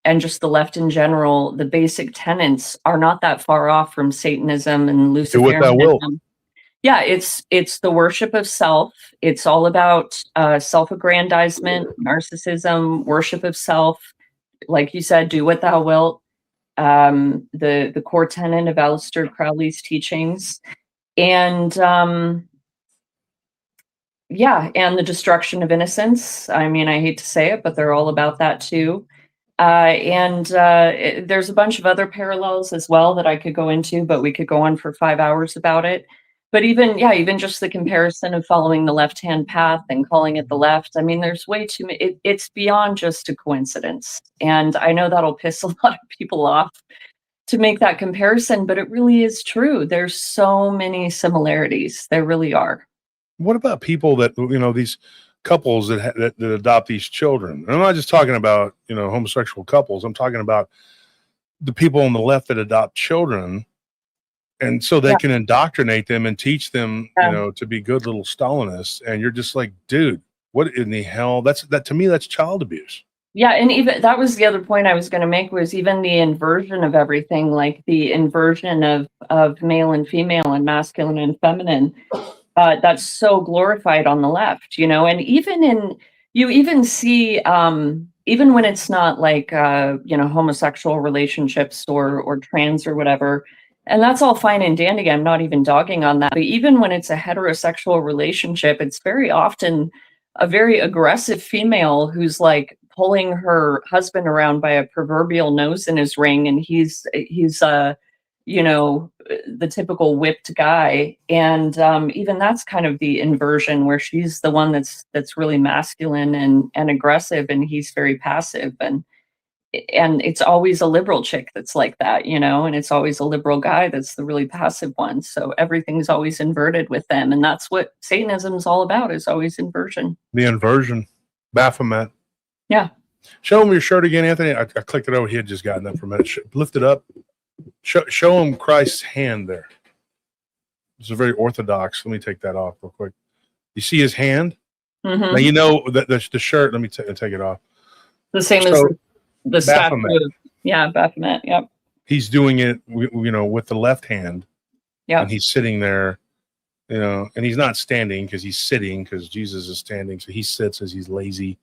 and just the left in general, the basic tenets are not that far off from Satanism and Luciferianism. Yeah, it's the worship of self. It's all about self-aggrandizement, narcissism, worship of self. Like you said, do what thou wilt. The core tenet of Aleister Crowley's teachings, and and the destruction of innocence. I mean, I hate to say it, but they're all about that too. There's a bunch of other parallels as well that I could go into, but we could go on for 5 hours about it. But even just the comparison of following the left-hand path and calling it the left. I mean, there's way too many. It's beyond just a coincidence. And I know that'll piss a lot of people off to make that comparison, but it really is true. There's so many similarities. There really are. What about people that, you know, these couples that adopt these children? And I'm not just talking about, you know, homosexual couples. I'm talking about the people on the left that adopt children. And so they can indoctrinate them and teach them, you know, to be good little Stalinists. And you're just like, dude, what in the hell? That to me, that's child abuse. Yeah, and even that was the other point I was going to make, was even the inversion of everything, like the inversion of male and female and masculine and feminine. That's so glorified on the left, you know, and you even see, even when it's not like, you know, homosexual relationships or trans or whatever. And that's all fine and dandy. I'm not even dogging on that. But even when it's a heterosexual relationship, it's very often a very aggressive female who's like pulling her husband around by a proverbial nose in his ring. And he's you know, the typical whipped guy. And even that's kind of the inversion, where she's the one that's really masculine and aggressive, and he's very passive. And it's always a liberal chick that's like that, you know, and it's always a liberal guy that's the really passive one. So everything's always inverted with them. And that's what Satanism is all about, is always inversion. The inversion. Baphomet. Yeah. Show him your shirt again, Anthony. I clicked it over. He had just gotten that for a minute. Lift it up. Show him Christ's hand there. This is very orthodox. Let me take that off real quick. You see his hand? Mm-hmm. Now, you know, the shirt. Let me take it off. The same as the statue. Yeah, Baphomet. Yep. He's doing it, you know, with the left hand. Yeah. And he's sitting there, you know, and he's not standing because he's sitting, because Jesus is standing. So he sits as he's lazy,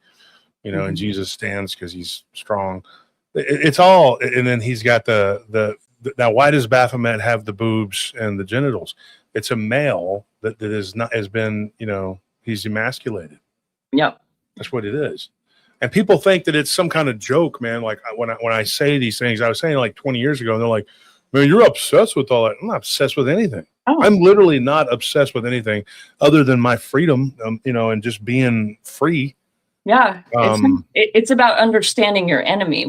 you know, and Jesus stands because he's strong. It's all, and then he's got now why does Baphomet have the boobs and the genitals? It's a male that has been, you know, He's emasculated. Yep. That's what it is. And people think that it's some kind of joke, man. Like when I say these things, I was saying like 20 years ago, and they're like, man, you're obsessed with all that. I'm not obsessed with anything. Oh. I'm literally not obsessed with anything other than my freedom, and just being free. Yeah. It's about understanding your enemy.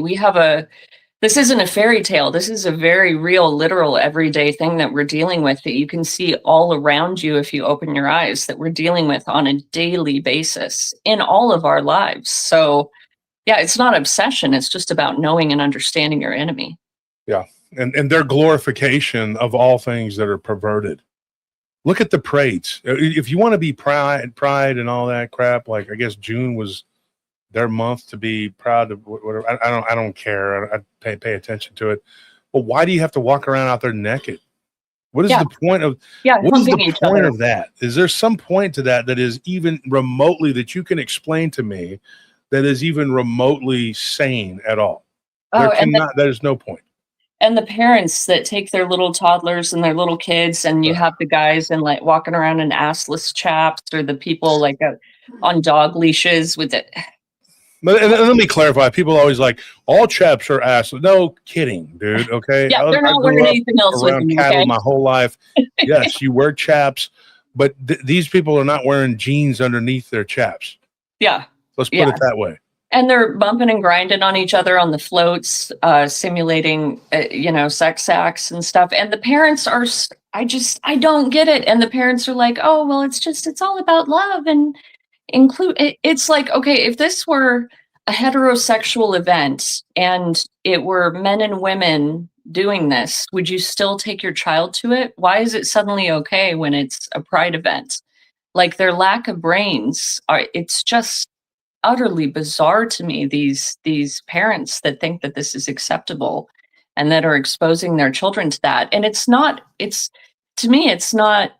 This isn't a fairy tale. This is a very real, literal, everyday thing that we're dealing with, that you can see all around you if you open your eyes, that we're dealing with on a daily basis in all of our lives. So, yeah, it's not obsession. It's just about knowing and understanding your enemy. Yeah. And their glorification of all things that are perverted. Look at the parades. If you want to be pride and all that crap, like I guess June was their month to be proud of whatever. I don't care. I pay attention to it. But why do you have to walk around out there naked? What is the point of what is the point of that? Is there some point to that is even remotely that you can explain to me that is even remotely sane at all? There's no point. And the parents that take their little toddlers and their little kids, and you have the guys and like walking around in assless chaps, or the people like on dog leashes with it. And let me clarify. People always like all chaps are assless. No kidding, dude. Okay. Yeah, they're not wearing anything else with them. Cattle my whole life. Yes, you wear chaps, but these people are not wearing jeans underneath their chaps. Yeah. Let's put it that way. And they're bumping and grinding on each other on the floats, simulating, sex acts and stuff. And the parents are, I don't get it. And the parents are like, oh, well, it's all about love and it's like, okay, if this were a heterosexual event and it were men and women doing this, would you still take your child to it? Why is it suddenly okay when it's a pride event? Like, their lack of brains it's just utterly bizarre to me, these parents that think that this is acceptable and that are exposing their children to that. And to me, it's not,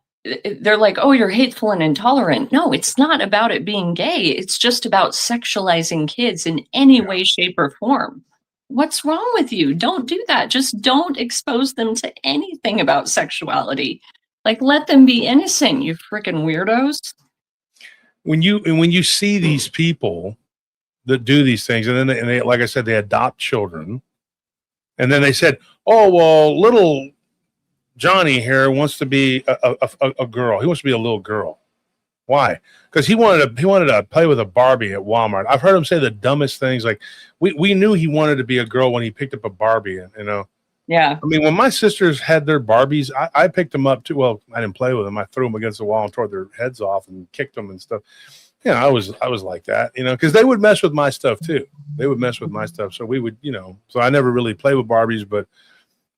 they're like, oh, you're hateful and intolerant. No, it's not about it being gay. It's just about sexualizing kids in any way, shape, or form. What's wrong with you? Don't do that. Just don't expose them to anything about sexuality. Like, let them be innocent, you freaking weirdos. When you see these people that do these things, and then they like I said, they adopt children, and then they said, oh, well, little Johnny here wants to be a girl. He wants to be a little girl. Why? Because he wanted to play with a Barbie at Walmart. I've heard him say the dumbest things. Like we knew he wanted to be a girl when he picked up a Barbie. Yeah. I mean, when my sisters had their Barbies, I picked them up too. Well, I didn't play with them. I threw them against the wall and tore their heads off and kicked them and stuff. I was like that, because they would mess with my stuff too. They would mess with my stuff. So we would, so I never really played with Barbies, but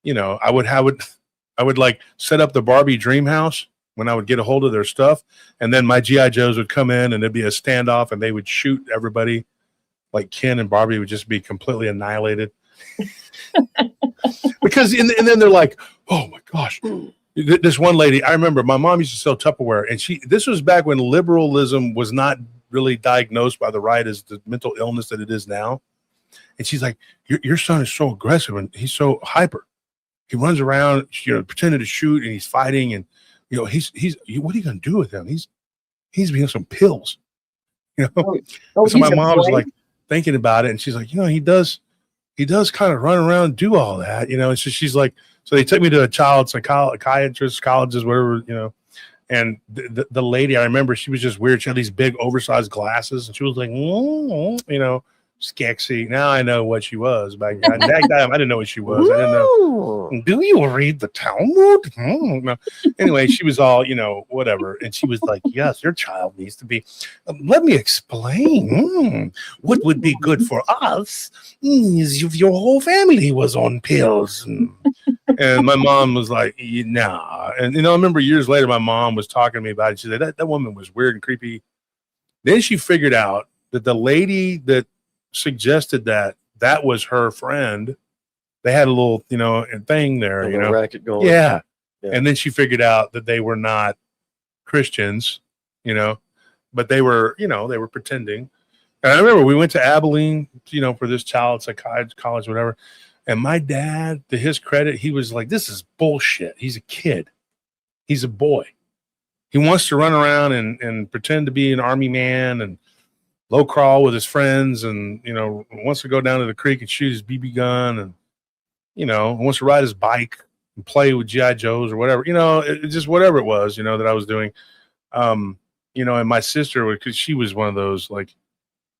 I would like set up the Barbie dream house when I would get a hold of their stuff. And then my G.I. Joes would come in and there'd be a standoff and they would shoot everybody. Like Ken and Barbie would just be completely annihilated. Because and then they're like, oh my gosh, this one lady, I remember my mom used to sell Tupperware, and this was back when liberalism was not really diagnosed by the right as the mental illness that it is now. And she's like, your son is so aggressive and he's so hyper. He runs around, pretending to shoot, and he's fighting, and what are you going to do with him? He's being some pills, So my mom was like thinking about it, and she's like, he does kind of run around and do all that, And so she's like, so they took me to a child psychiatrist, colleges, whatever, And the lady, I remember, she was just weird. She had these big oversized glasses, and she was like, skexy. Now I know what she was back then. That time I didn't know what she was. I didn't know. Do you read the Talmud? No. Anyway, she was all, whatever. And she was like, yes, your child needs to be. Let me explain. What would be good for us is if your whole family was on pills. And my mom was like, nah. And, I remember years later, my mom was talking to me about it. She said, that woman was weird and creepy. Then she figured out that the lady that suggested that was her friend. They had a little, thing there, racket going. Yeah. And then she figured out that they were not Christians, but they were, they were pretending. And I remember we went to Abilene, for this child psychiatry college, whatever. And my dad, to his credit, he was like, this is bullshit. He's a kid. He's a boy. He wants to run around and pretend to be an army man and low crawl with his friends, and wants to go down to the creek and shoot his BB gun, and wants to ride his bike and play with GI Joes or whatever. Just whatever it was, that I was doing. And my sister, because she was one of those, like,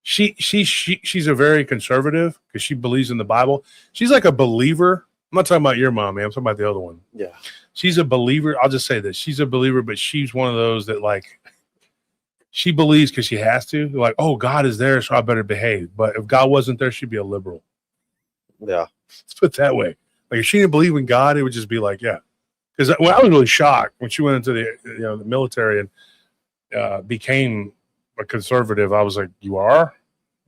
she's a very conservative because she believes in the Bible. She's like a believer. I'm not talking about your mom, man. I'm talking about the other one. Yeah. She's a believer. I'll just say this. She's a believer, but she's one of those that, like, she believes because she has to. Like, oh, God is there, so I better behave. But if God wasn't there, she'd be a liberal. Yeah. Let's put it that way. Like, if she didn't believe in God, it would just be like, yeah. Because I was really shocked when she went into the military and became a conservative. I was like, you are?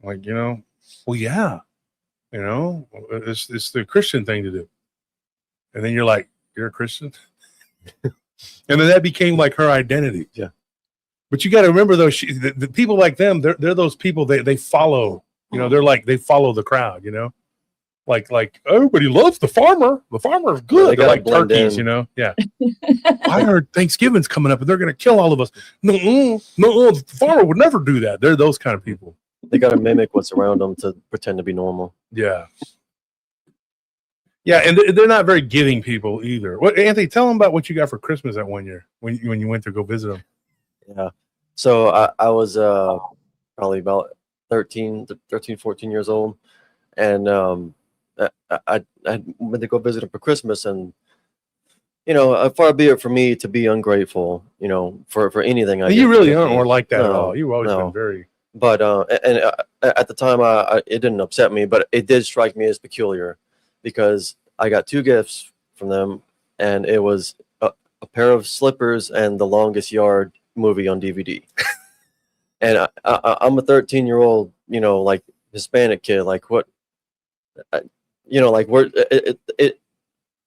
Like, well, yeah. It's the Christian thing to do. And then you're like, you're a Christian? And then that became like her identity. Yeah. But you got to remember, though, the people like them, they're those people, they follow, they're like, they follow the crowd, like everybody loves the farmer. The farmer's good. They're like turkeys, Yeah. I heard Thanksgiving's coming up and they're going to kill all of us. No, the farmer would never do that. They're those kind of people. They got to mimic what's around them to pretend to be normal. Yeah. Yeah, and they're not very giving people either. What, Anthony, tell them about what you got for Christmas that one year when you went to go visit them. Yeah. So I was probably about 13, 14 years old. And I went to go visit him for Christmas. And, far be it for me to be ungrateful, for anything. You really aren't more like that at all. You've always been very... But at the time, it didn't upset me, but it did strike me as peculiar because I got 2 gifts from them, and it was a pair of slippers and The Longest Yard movie on DVD. And I'm a 13-year-old, like Hispanic kid. Like what, like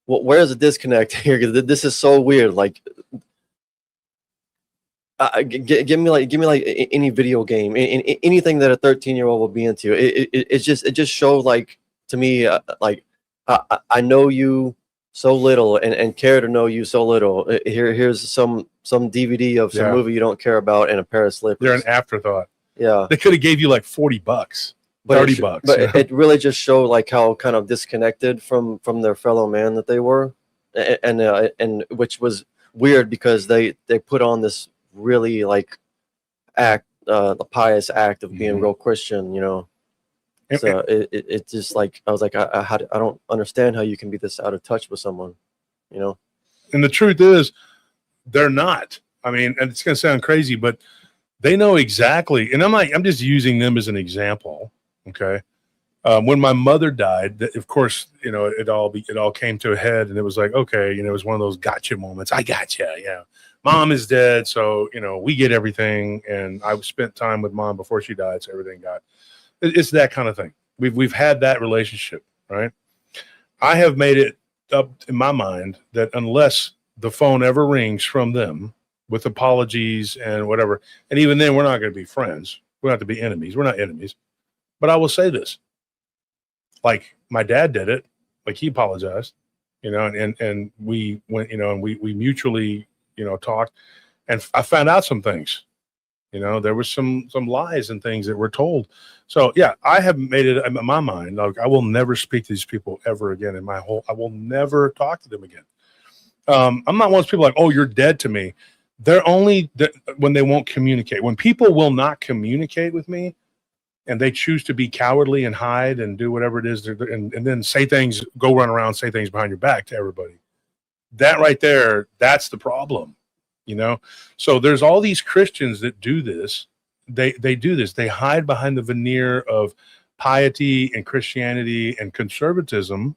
where's the disconnect here? This is so weird. Like, give me like any video game, anything that a 13-year-old will be into. It just showed, like, to me, like, I know you so little and care to know you so little. Here's some DVD of some movie you don't care about and a pair of slippers. They're an afterthought. Yeah, they could have gave you like $40, $30. But it really just showed like how kind of disconnected from their fellow man that they were, and which was weird because they put on this really like the pious act of being real Christian, So it just like I was like I don't understand how you can be this out of touch with someone, And the truth is, they're not. I mean, and it's gonna sound crazy, but they know exactly. And I'm just using them as an example. Okay, when my mother died, of course, it all came to a head, and it was like, okay, it was one of those gotcha moments. I gotcha, yeah. Mom is dead, so we get everything, and I spent time with Mom before she died, so everything got. It's that kind of thing. We've had that relationship, right? I have made it up in my mind that unless the phone ever rings from them with apologies and whatever, and even then we're not going to be friends. We don't have to be enemies. We're not enemies. But I will say this: like my dad did it, like he apologized, and we went, and we mutually, talked, and I found out some things. There was some lies and things that were told. So yeah, I have made it in my mind, like, I will never speak to these people ever again I will never talk to them again. I'm not one of those people like, oh, you're dead to me. They're only when they won't communicate. When people will not communicate with me and they choose to be cowardly and hide and do whatever it is, and then say things, go run around, say things behind your back to everybody. That right there, that's the problem. So there's all these Christians that do this. They do this. They hide behind the veneer of piety and Christianity and conservatism,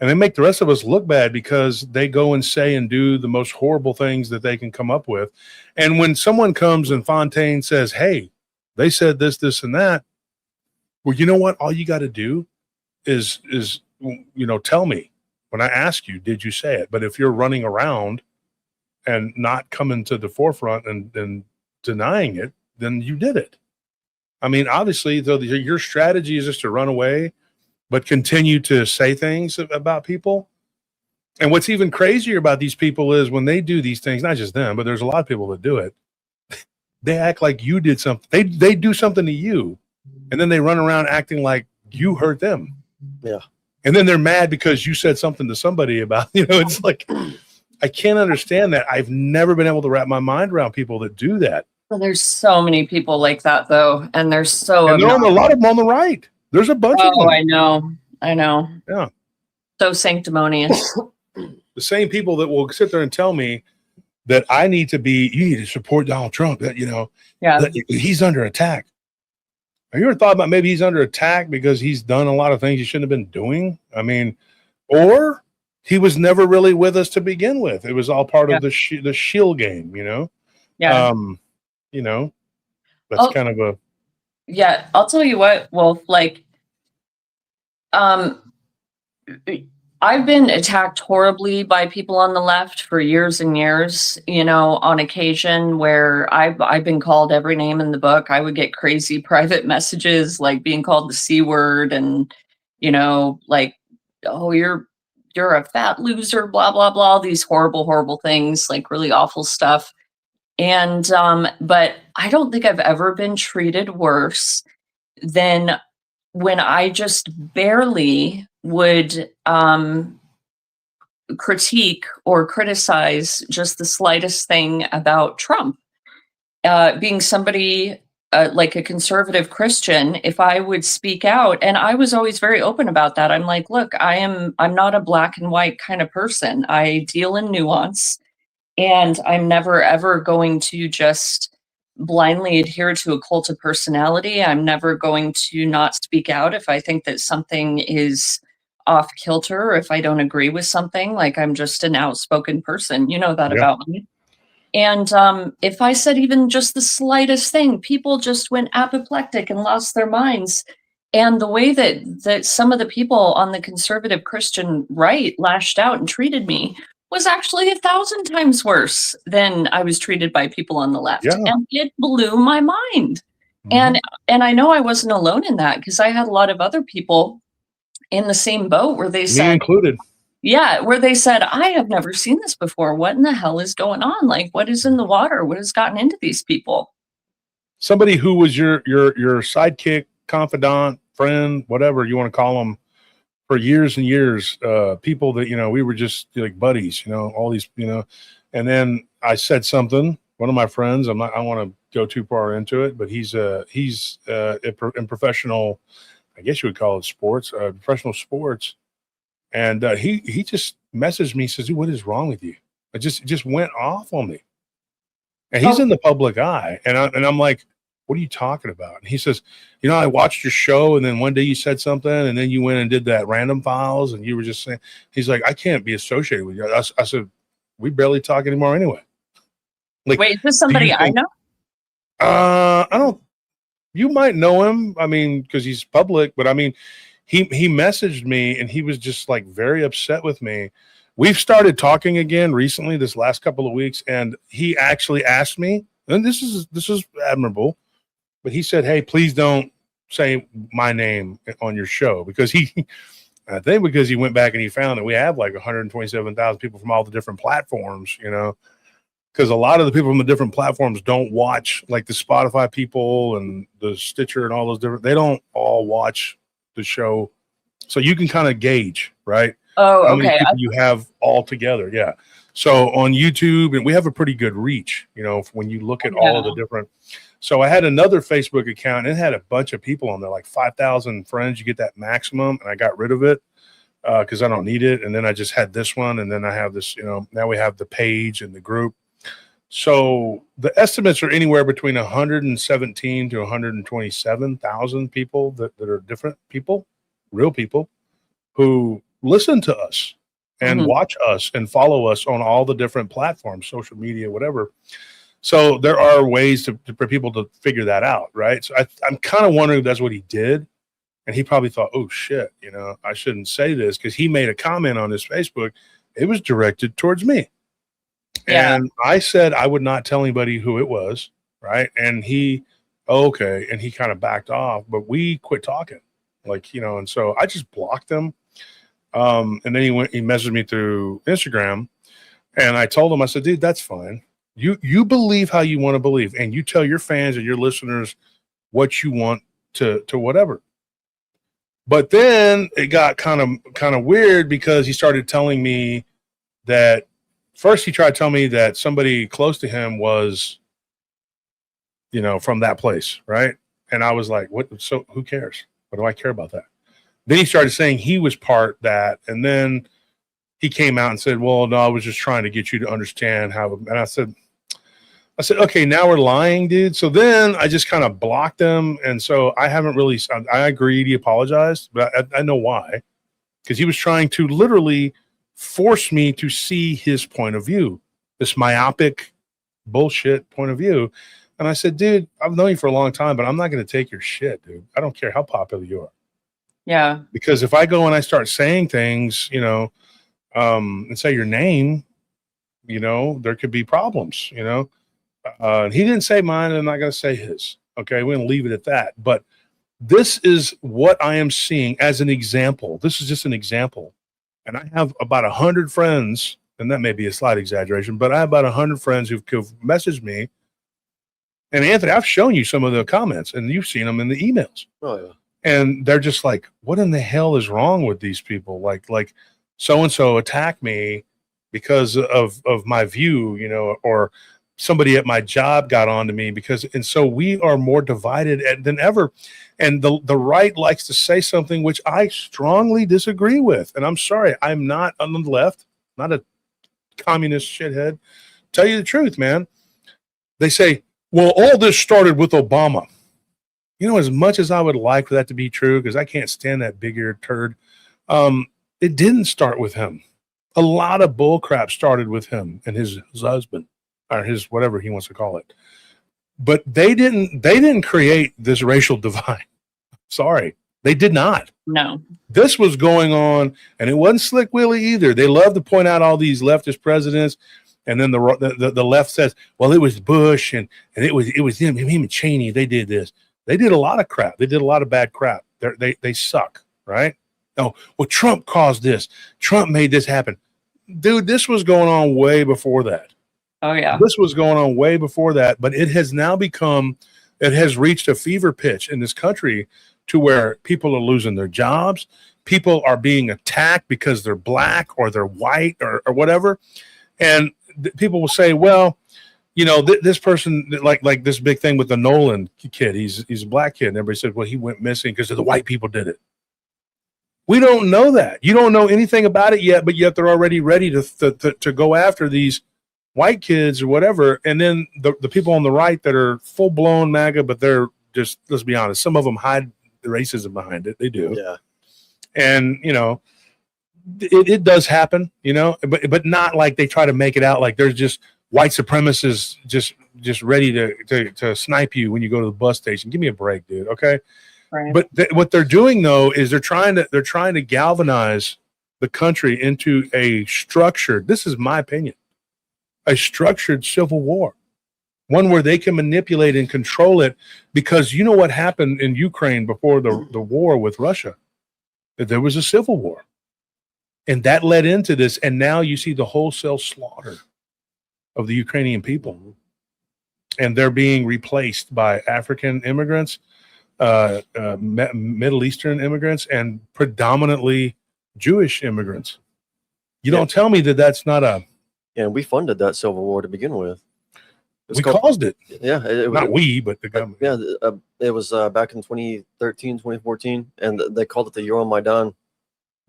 and they make the rest of us look bad because they go and say and do the most horrible things that they can come up with. And when someone comes and Fontaine says, hey, they said this, this, and that, well, you know what? All you got to do is tell me when I ask you, did you say it? But if you're running around and not coming to the forefront and denying it, then you did it. I mean, obviously, though, your strategy is just to run away, but continue to say things about people. And what's even crazier about these people is when they do these things, not just them, but there's a lot of people that do it. They act like you did something. They do something to you, and then they run around acting like you hurt them. Yeah. And then they're mad because you said something to somebody about, it's like, I can't understand that. I've never been able to wrap my mind around people that do that. Well, there's so many people like that though, and they're so. And there are a lot of them on the right. There's a bunch of them. I know. Yeah. So sanctimonious. The same people that will sit there and tell me that you need to support Donald Trump, that, that he's under attack. Have you ever thought about maybe he's under attack because he's done a lot of things he shouldn't have been doing? I mean, or he was never really with us to begin with. It was all part of the shield game, Yeah. That's kind of a. Yeah. I'll tell you what, Wolf, I've been attacked horribly by people on the left for years and years, on occasion where I've been called every name in the book. I would get crazy private messages like being called the C word and, oh, you're a fat loser, blah, blah, blah, all these horrible, horrible things, like really awful stuff. And, but I don't think I've ever been treated worse than when I just barely would critique or criticize just the slightest thing about Trump. Being somebody like a conservative Christian, if I would speak out, and I was always very open about that. I'm like, look, I'm not a black and white kind of person. I deal in nuance, and I'm never ever going to just blindly adhere to a cult of personality. I'm never going to not speak out if I think that something is off kilter, or if I don't agree with something. Like, I'm just an outspoken person. You know that about me. And if I said even just the slightest thing, people just went apoplectic and lost their minds. And the way that some of the people on the conservative Christian right lashed out and treated me was actually 1,000 times worse than I was treated by people on the left. Yeah. And it blew my mind. And I know I wasn't alone in that, because I had a lot of other people in the same boat where they said, me included. Yeah, where they said, I have never seen this before. What in the hell is going on? Like, what is in the water? What has gotten into these people? Somebody who was your sidekick, confidant, friend, whatever you want to call them, for years and years, people that, we were just like buddies, all these, and then I said something, one of my friends, I want to go too far into it, but he's in professional, I guess you would call it sports, professional sports. And he just messaged me, he says, "Dude, what is wrong with you?" It just went off on me. And he's in the public eye. And I'm like, "What are you talking about?" And he says, "I watched your show, and then one day you said something, and then you went and did that random files, and you were just saying," he's like, "I can't be associated with you." I said, "We barely talk anymore anyway." Like, wait, is this somebody I know? I don't. You might know him. I mean, because he's public, but I mean, he messaged me, and he was just like very upset with me. We've started talking again recently, this last couple of weeks, and he actually asked me, and this is admirable, but he said, "Hey, please don't say my name on your show," because I think because he went back and he found that we have like 127,000 people from all the different platforms, because a lot of the people from the different platforms don't watch, like the Spotify people and the Stitcher and all those different, they don't all watch the show. So you can kind of gauge, right? Oh, how many okay. people you have all together. Yeah. So on YouTube, and we have a pretty good reach, when you look at all of the different. So I had another Facebook account, and it had a bunch of people on there, like 5,000 friends. You get that maximum, and I got rid of it because I don't need it. And then I just had this one, and then I have this, now we have the page and the group. So the estimates are anywhere between 117 to 127,000 people that are different people, real people, who listen to us and watch us and follow us on all the different platforms, social media, whatever. So there are ways for people to figure that out, right? So I'm kind of wondering if that's what he did. And he probably thought, "Oh, shit, I shouldn't say this," because he made a comment on his Facebook. It was directed towards me. Yeah. And I said I would not tell anybody who it was, right? And he, okay, and he kind of backed off, but we quit talking, and so I just blocked him. And then he messaged me through Instagram, and I told him, I said, dude, that's fine. You believe how you want to believe, and you tell your fans and your listeners what you want to whatever. But then it got kind of weird because he started telling me that first he tried to tell me that somebody close to him was, from that place, right? And I was like, what? So who cares? What do I care about that? Then he started saying he was part that, and then he came out and said, well, no, I was just trying to get you to understand how. And I said, okay, now we're lying, dude. So then I just kind of blocked him. And so I haven't really, I agreed. He apologized, but I know why. Because he was trying to literally force me to see his point of view, this myopic bullshit point of view. And I said, dude, I've known you for a long time, but I'm not going to take your shit, dude. I don't care how popular you are. Yeah. Because if I go and I start saying things, and say your name, there could be problems, He didn't say mine, and I'm not going to say his. Okay, we're going to leave it at that. But this is what I am seeing as an example. This is just an example. And I have about 100 friends, and that may be a slight exaggeration, but I have about 100 friends who've messaged me. And Anthony, I've shown you some of the comments, and you've seen them in the emails. Oh, yeah. And they're just like, what in the hell is wrong with these people? Like so-and-so attacked me because of my view, or somebody at my job got on to me and so we are more divided than ever. And the right likes to say something which I strongly disagree with. And I'm sorry, I'm not on the left, not a communist shithead. Tell you the truth, man. They say, well, all this started with Obama. As much as I would like for that to be true, because I can't stand that big-eared turd, it didn't start with him. A lot of bullcrap started with him and his husband, or his whatever he wants to call it. But they didn't create this racial divide. Sorry, they did not. No. This was going on, and it wasn't Slick Willie either. They love to point out all these leftist presidents, and then the left says, well, it was Bush and it was him and Cheney. They did this. They did a lot of crap. They did a lot of bad crap. They suck, right? Oh, well, Trump caused this. Trump made this happen. Dude, this was going on way before that. Oh, yeah. This was going on way before that, but it has now it has reached a fever pitch in this country to where people are losing their jobs. People are being attacked because they're black or they're white or whatever. And people will say, well, this person, like this big thing with the Nolan kid, he's a black kid. And everybody said, well, he went missing because the white people did it. We don't know that. You don't know anything about it yet, but yet they're already ready to go after these white kids or whatever. And then the people on the right that are full blown MAGA, but they're just, let's be honest, some of them hide the racism behind it. They do. Yeah. And, it does happen, but not like they try to make it out like there's just white supremacists just ready to snipe you when you go to the bus station. Give me a break, dude. Okay. Right. But what they're doing though is they're trying to galvanize the country into a structured, this is my opinion, a structured civil war, one where they can manipulate and control it. Because you know what happened in Ukraine before the war with Russia? There was a civil war, and that led into this. And now you see the wholesale slaughter of the Ukrainian people, and they're being replaced by African immigrants, Middle Eastern immigrants, and predominantly Jewish immigrants. You don't tell me that that's not a. And we funded that civil war to begin with. We caused it. Yeah. Not we, but the government. Yeah. It was back in 2013, 2014, and they called it the Euromaidan.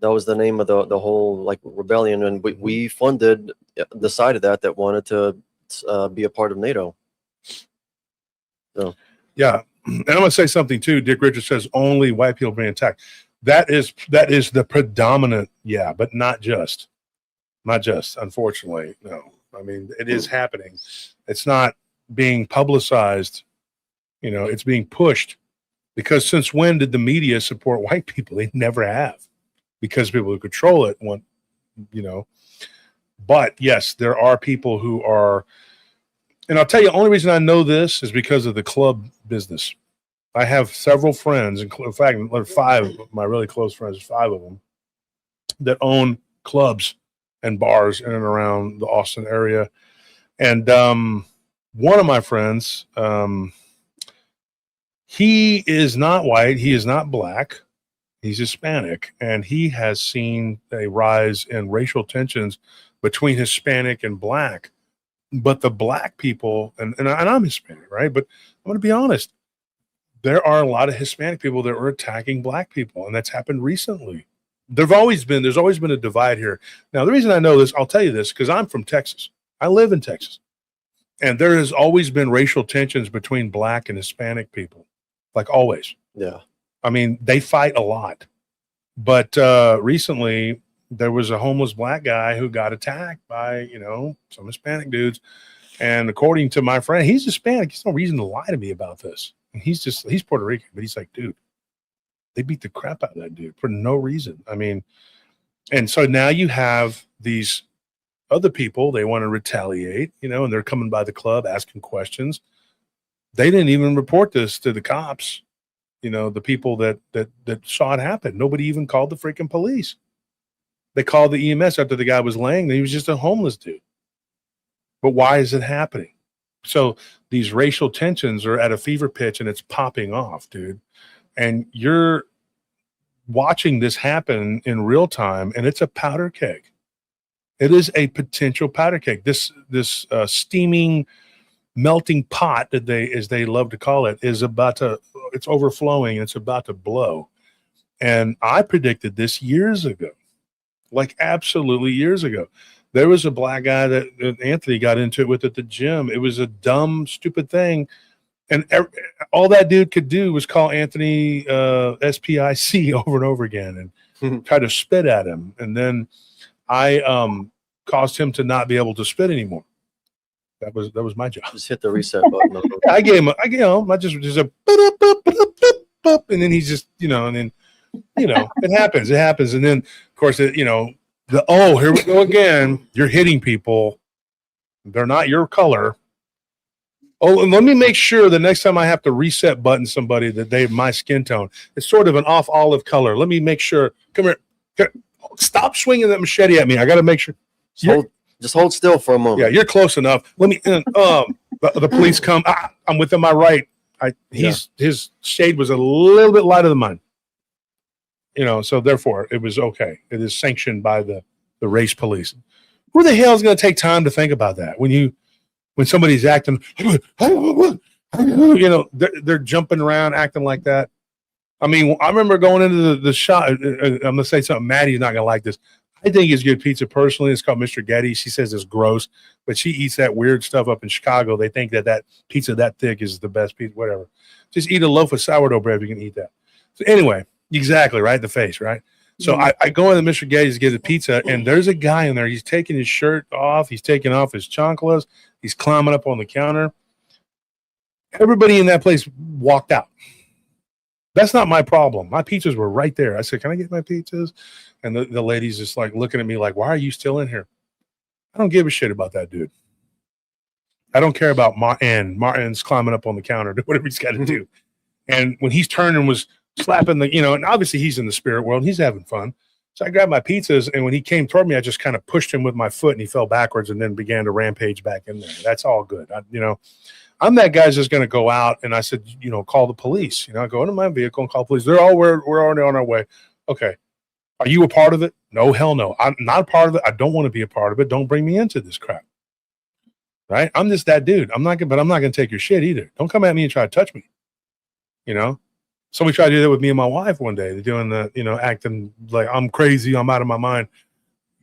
That was the name of the whole rebellion. And we funded the side of that wanted to be a part of NATO. So. Yeah. And I'm going to say something too. Dick Richards says only white people being attacked. That is the predominant. Yeah. But not just, unfortunately. No, I mean, it is happening. It's not being publicized. It's being pushed, because since when did the media support white people? They never have, because people who control it want, but yes, there are people who are, and I'll tell you, the only reason I know this is because of the club business. I have several friends, in fact, 5 of my really close friends, 5 of them, that own clubs and bars in and around the Austin area. And one of my friends, he is not white, he is not black, he's Hispanic, and he has seen a rise in racial tensions between Hispanic and black. But the black people, and I'm Hispanic, right? But I'm going to be honest, there are a lot of Hispanic people that are attacking black people, and that's happened recently. There's always been a divide here. Now, the reason I know this, I'll tell you this, because I'm from Texas. I live in Texas. And there has always been racial tensions between black and Hispanic people, like always. Yeah. I mean, they fight a lot. But recently, there was a homeless black guy who got attacked by, some Hispanic dudes. And according to my friend, he's Hispanic. There's no reason to lie to me about this. And he's Puerto Rican, but he's like, dude, they beat the crap out of that dude for no reason. I mean, and so now you have these other people, they want to retaliate, and they're coming by the club asking questions. They didn't even report this to the cops, the people that saw it happen. Nobody even called the freaking police. They called the EMS after the guy was laying. He was just a homeless dude. But why is it happening? So these racial tensions are at a fever pitch and it's popping off, dude. And you're watching this happen in real time, and it's a powder keg. It is a potential powder keg. This steaming, melting pot that as they love to call it, it's overflowing and it's about to blow. And I predicted this years ago, like absolutely years ago. There was a black guy that Anthony got into it with at the gym. It was a dumb, stupid thing. And all that dude could do was call Anthony SPIC over and over again and try to spit at him. And then I caused him to not be able to spit anymore. That was my job. Just hit the reset button. I gave him, I just a and then he's just, and then, it happens. And then, of course, here we go again. You're hitting people. They're not your color. Oh, and let me make sure the next time I have to reset button somebody that my skin tone, it's sort of an off olive color. Let me make sure. Come here. Stop swinging that machete at me. I got to make sure. Just hold still for a moment. Yeah, you're close enough. Let me. The police come. I'm within my right. His shade was a little bit lighter than mine. So therefore it was okay. It is sanctioned by the race police. Who the hell is going to take time to think about that when somebody's acting, they're jumping around, acting like that. I mean, I remember going into the shop. I'm going to say something. Maddie's not going to like this. I think it's good pizza personally. It's called Mr. Getty. She says it's gross, but she eats that weird stuff up in Chicago. They think that pizza that thick is the best pizza, whatever. Just eat a loaf of sourdough bread if you can eat that. So anyway, exactly, right? The face, right? So I go into Mr. Getty's to get a pizza, and there's a guy in there. He's taking his shirt off. He's taking off his chanclas. He's climbing up on the counter. Everybody in that place walked out. That's not my problem. My pizzas were right there. I said, can I get my pizzas? And the lady's just like looking at me like, why are you still in here? I don't give a shit about that dude. I don't care about Martin. Martin's climbing up on the counter, do whatever he's got to do. And when he's turning, was slapping and obviously he's in the spirit world. He's having fun. So I grabbed my pizzas, and when he came toward me, I just kind of pushed him with my foot, and he fell backwards and then began to rampage back in there. That's all good. I'm that guy's just going to go out, and I said, call the police. I go into my vehicle and call police. We're already on our way. Okay. Are you a part of it? No, hell no. I'm not a part of it. I don't want to be a part of it. Don't bring me into this crap. Right? I'm just that dude. I'm not going to take your shit either. Don't come at me and try to touch me. Somebody tried to do that with me and my wife one day. They're doing acting like I'm crazy. I'm out of my mind.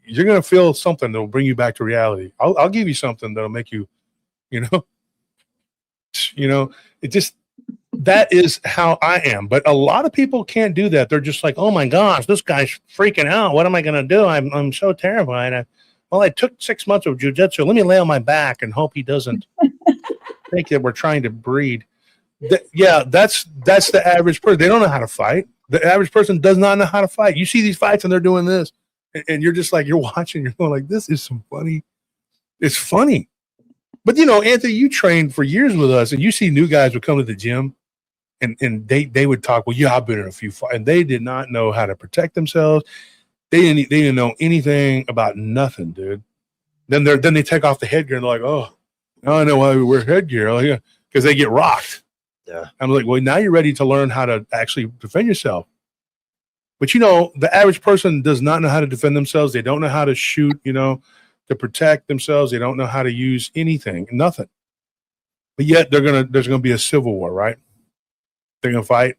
You're going to feel something that will bring you back to reality. I'll give you something that'll make you, it just, that is how I am. But a lot of people can't do that. They're just like, oh my gosh, this guy's freaking out. What am I going to do? I'm so terrified. I took 6 months of jujitsu. Let me lay on my back and hope he doesn't think that we're trying to breed. That's the average person. They don't know how to fight. The average person does not know how to fight. You see these fights and they're doing this, and you're just like, you're watching, you're going like, this is some funny. It's funny. But Anthony, you trained for years with us, and you see new guys would come to the gym and they would talk, well, yeah, I've been in a few fights, and they did not know how to protect themselves. They didn't know anything about nothing, dude. Then they take off the headgear and they're like, oh, now I know why we wear headgear, like, because they get rocked. Yeah. I'm like, well, now you're ready to learn how to actually defend yourself. But the average person does not know how to defend themselves. They don't know how to shoot, to protect themselves. They don't know how to use anything, nothing. But yet there's gonna be a civil war, right? They're gonna fight.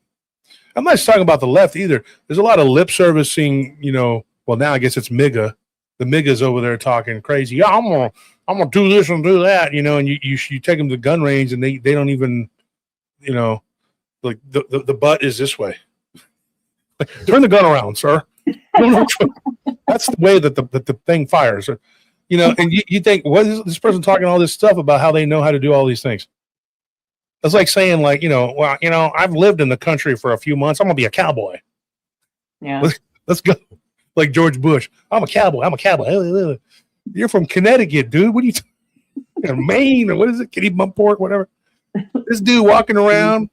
I'm not just talking about the left either. There's a lot of lip servicing, well, now I guess it's MIGA. The MIGA's over there talking crazy. Yeah, I'm gonna do this and do that, and you take them to the gun range and they don't even, like the butt is this way. Like, turn the gun around, sir. That's the way that the thing fires. And you think, what is this person talking all this stuff about how they know how to do all these things? It's like saying, like, well, I've lived in the country for a few months. I'm gonna be a cowboy. Yeah. Let's go. Like George Bush. I'm a cowboy. You're from Connecticut, dude. What are you Maine, or what is it? Kitty Bumport, whatever. This dude walking around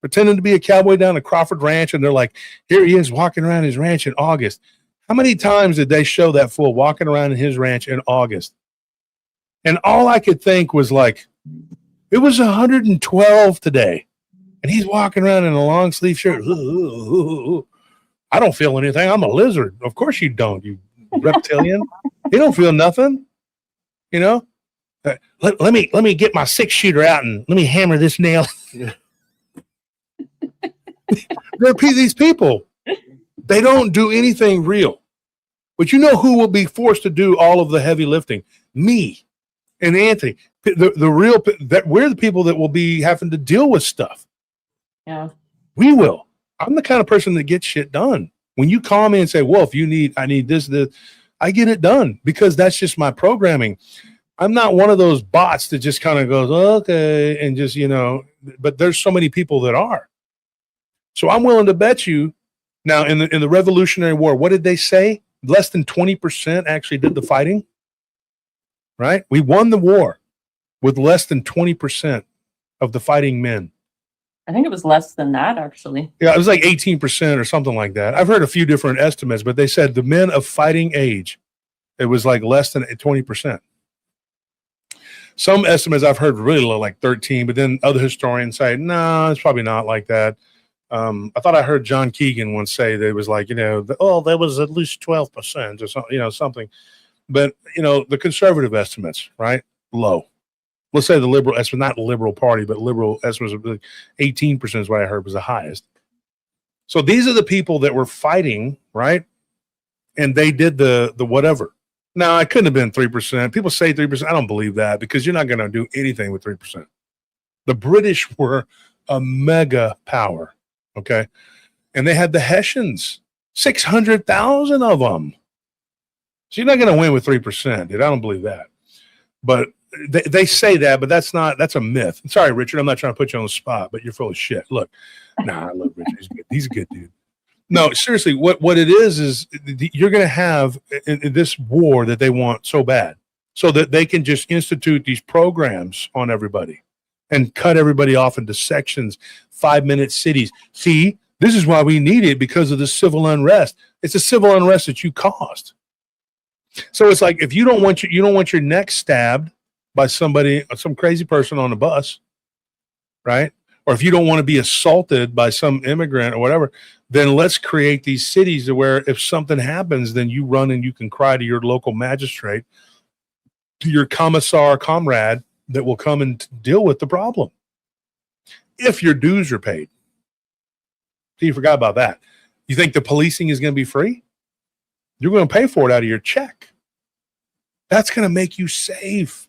pretending to be a cowboy down at Crawford Ranch, and they're like, here he is walking around his ranch in August. How many times did they show that fool walking around in his ranch in August? And all I could think was like, it was 112 today, and he's walking around in a long sleeve shirt. I don't feel anything. I'm a lizard. Of course you don't, you reptilian. You don't feel nothing. Let me get my 6-shooter out and let me hammer this nail. These people, they don't do anything real. But you know who will be forced to do all of the heavy lifting? Me and Anthony. The real that we're the people that will be having to deal with stuff. Yeah. We will. I'm the kind of person that gets shit done. When you call me and say, Wolf, I need this, I get it done because that's just my programming. I'm not one of those bots that just kind of goes, okay, and just, but there's so many people that are. So I'm willing to bet you now in the Revolutionary War, what did they say? Less than 20% actually did the fighting, right? We won the war with less than 20% of the fighting men. I think it was less than that, actually. Yeah, it was like 18% or something like that. I've heard a few different estimates, but they said the men of fighting age, it was like less than 20%. Some estimates I've heard really low, like 13, but then other historians say, no, it's probably not like that. I thought I heard John Keegan once say that it was like, there was at least 12% or something, something. But, the conservative estimates, right? Low. Let's say the liberal estimate, not liberal party, but liberal estimates of 18% is what I heard was the highest. So these are the people that were fighting, right? And they did the whatever. Now, it couldn't have been 3%. People say 3%. I don't believe that because you're not going to do anything with 3%. The British were a mega power, okay? And they had the Hessians, 600,000 of them. So you're not going to win with 3%, dude. I don't believe that. But they say that, but that's a myth. Sorry, Richard, I'm not trying to put you on the spot, but you're full of shit. Look, I love Richard. He's good. He's a good dude. No, seriously, what it is you're going to have in this war that they want so bad so that they can just institute these programs on everybody and cut everybody off into sections, 5-minute cities. See, this is why we need it because of the civil unrest. It's a civil unrest that you caused. So it's like if you don't want your neck stabbed by somebody, some crazy person on a bus, right? Or if you don't want to be assaulted by some immigrant or whatever, then let's create these cities where if something happens, then you run and you can cry to your local magistrate, to your commissar comrade that will come and deal with the problem. If your dues are paid. So you forgot about that. You think the policing is going to be free? You're going to pay for it out of your check. That's going to make you safe.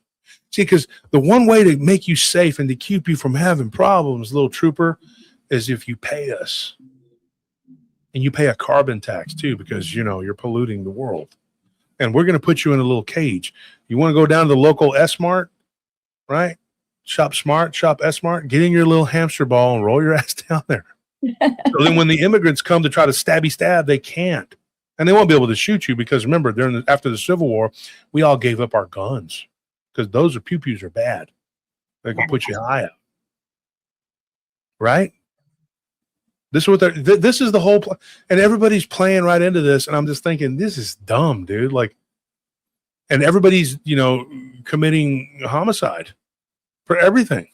See, because the one way to make you safe and to keep you from having problems, little trooper, is if you pay us. And you pay a carbon tax too, because you're polluting the world. And we're going to put you in a little cage. You want to go down to the local S-Mart, right? Shop Smart, shop S-Mart, get in your little hamster ball and roll your ass down there. So then when the immigrants come to try to stab, they can't. And they won't be able to shoot you because remember, after the Civil War, we all gave up our guns. Because those pew-pews are bad. They can put you high up. Right? This is what this is the whole and everybody's playing right into this, and I'm just thinking, this is dumb, dude. Like, and everybody's, committing homicide for everything.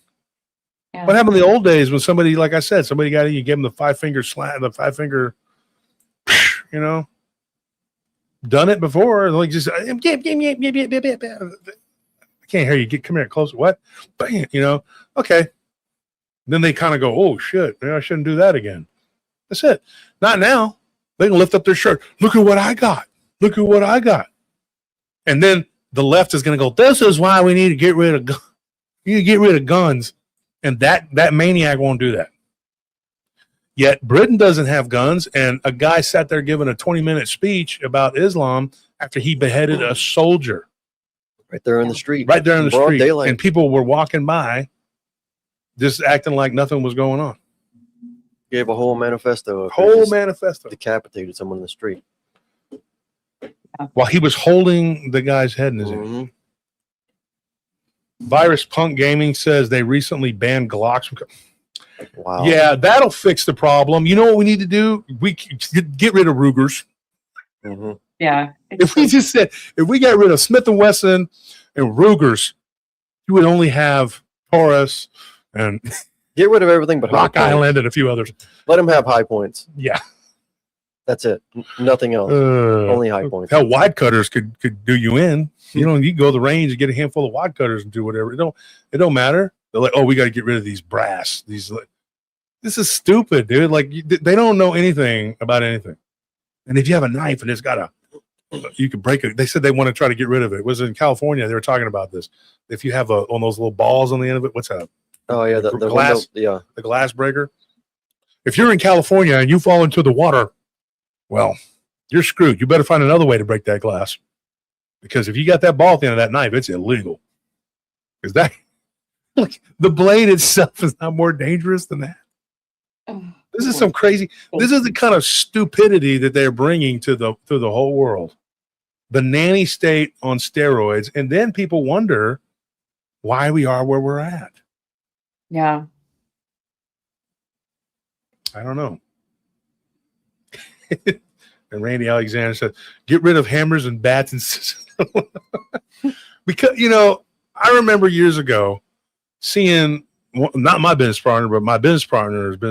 Yeah. What happened in the old days when somebody, like I said, somebody got you give them the 5-finger slam, the 5-finger, done it before, like just I can't hear you. Come here closer. What? Bang, okay. Then they kind of go, oh shit, maybe I shouldn't do that again. That's it. Not now. They can lift up their shirt. Look at what I got. Look at what I got. And then the left is going to go, this is why we need to get rid of guns. And that maniac won't do that. Yet Britain doesn't have guns, and a guy sat there giving a 20-minute speech about Islam after he beheaded a soldier. Right there in the street. Right there in the Broad street. daylight. And people were walking by just acting like nothing was going on. Gave a whole manifesto. Manifesto. Decapitated someone in the street. While he was holding the guy's head in his hand. Mm-hmm. Virus Punk Gaming says they recently banned Glocks. Wow. Yeah, that'll fix the problem. You know what we need to do? We get rid of Rugers. Mm-hmm. Yeah. If we just said, if we got rid of Smith & Wesson and Rugers, you would only have Taurus and Get rid of everything but Rock high points. Island and a few others. Let them have high points. Yeah. That's it. Nothing else. Only high points. Hell, wide cutters could do you in. You can go to the range and get a handful of wide cutters and do whatever. It don't matter. They're like, oh, we got to get rid of these brass. This is stupid, dude. Like they don't know anything about anything. And if you have a knife and it's got you can break it. They said they want to try to get rid of it. It was in California. They were talking about this. If you have one of those little balls on the end of it, what's that? Oh yeah, the glass. Window, yeah, the glass breaker. If you're in California and you fall into the water, well, you're screwed. You better find another way to break that glass. Because if you got that ball at the end of that knife, it's illegal. Because the blade itself is not more dangerous than that. This is some crazy. This is the kind of stupidity that they're bringing to the whole world. The nanny state on steroids, and then people wonder why we are where we're at. Yeah. I don't know. And Randy Alexander said, "Get rid of hammers and bats and scissors." Because I remember years ago seeing not my business partner, but my business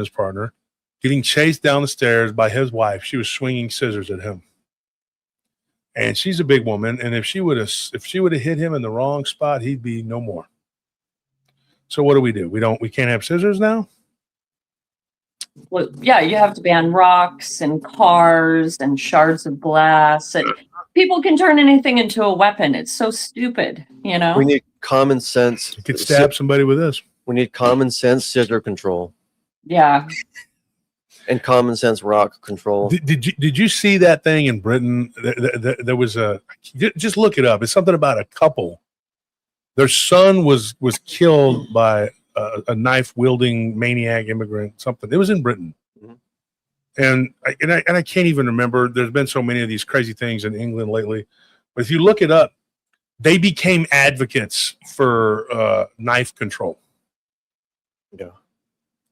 partner getting chased down the stairs by his wife. She was swinging scissors at him, and she's a big woman. And if she would have hit him in the wrong spot, he'd be no more. So what do? We can't have scissors now. Well, yeah, you have to ban rocks and cars and shards of glass. And people can turn anything into a weapon. It's so stupid, We need common sense. You could stab somebody with this. We need common sense scissor control. Yeah. And common sense rock control. Did you see that thing in Britain? There was just look it up. It's something about a couple. Their son was killed by a knife wielding maniac immigrant. Something. It was in Britain, and I can't even remember. There's been so many of these crazy things in England lately. But if you look it up, they became advocates for knife control. Yeah.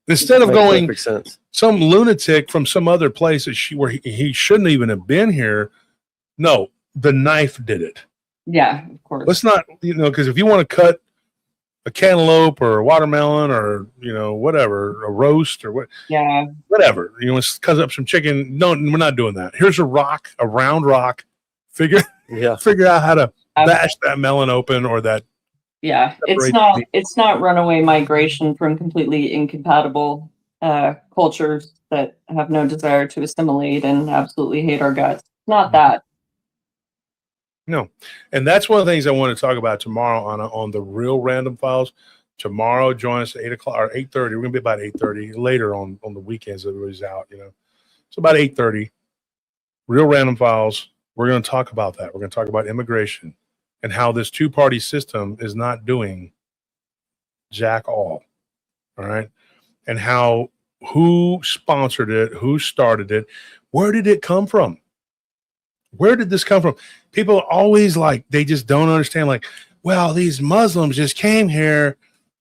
Instead of going sense. Some lunatic from some other place where he shouldn't even have been here. No, the knife did it. Yeah, of course. Let's not, because if you want to cut a cantaloupe or a watermelon or, whatever, a roast or whatever, let's cut up some chicken. No, we're not doing that. Here's a round rock. Figure out how to bash that melon open or that. Yeah, it's not runaway migration from completely incompatible cultures that have no desire to assimilate and absolutely hate our guts. It's not that. No, and that's one of the things I want to talk about tomorrow on the Real Random Files. Tomorrow, join us at 8:00 or 8:30. We're going to be about 8:30 later on the weekends. Everybody's out, So about 8:30, Real Random Files. We're going to talk about that. We're going to talk about immigration and how this two-party system is not doing jack all. All right, and who sponsored it, who started it, where did it come from? Where did this come from? People are always they just don't understand. Well, these Muslims just came here,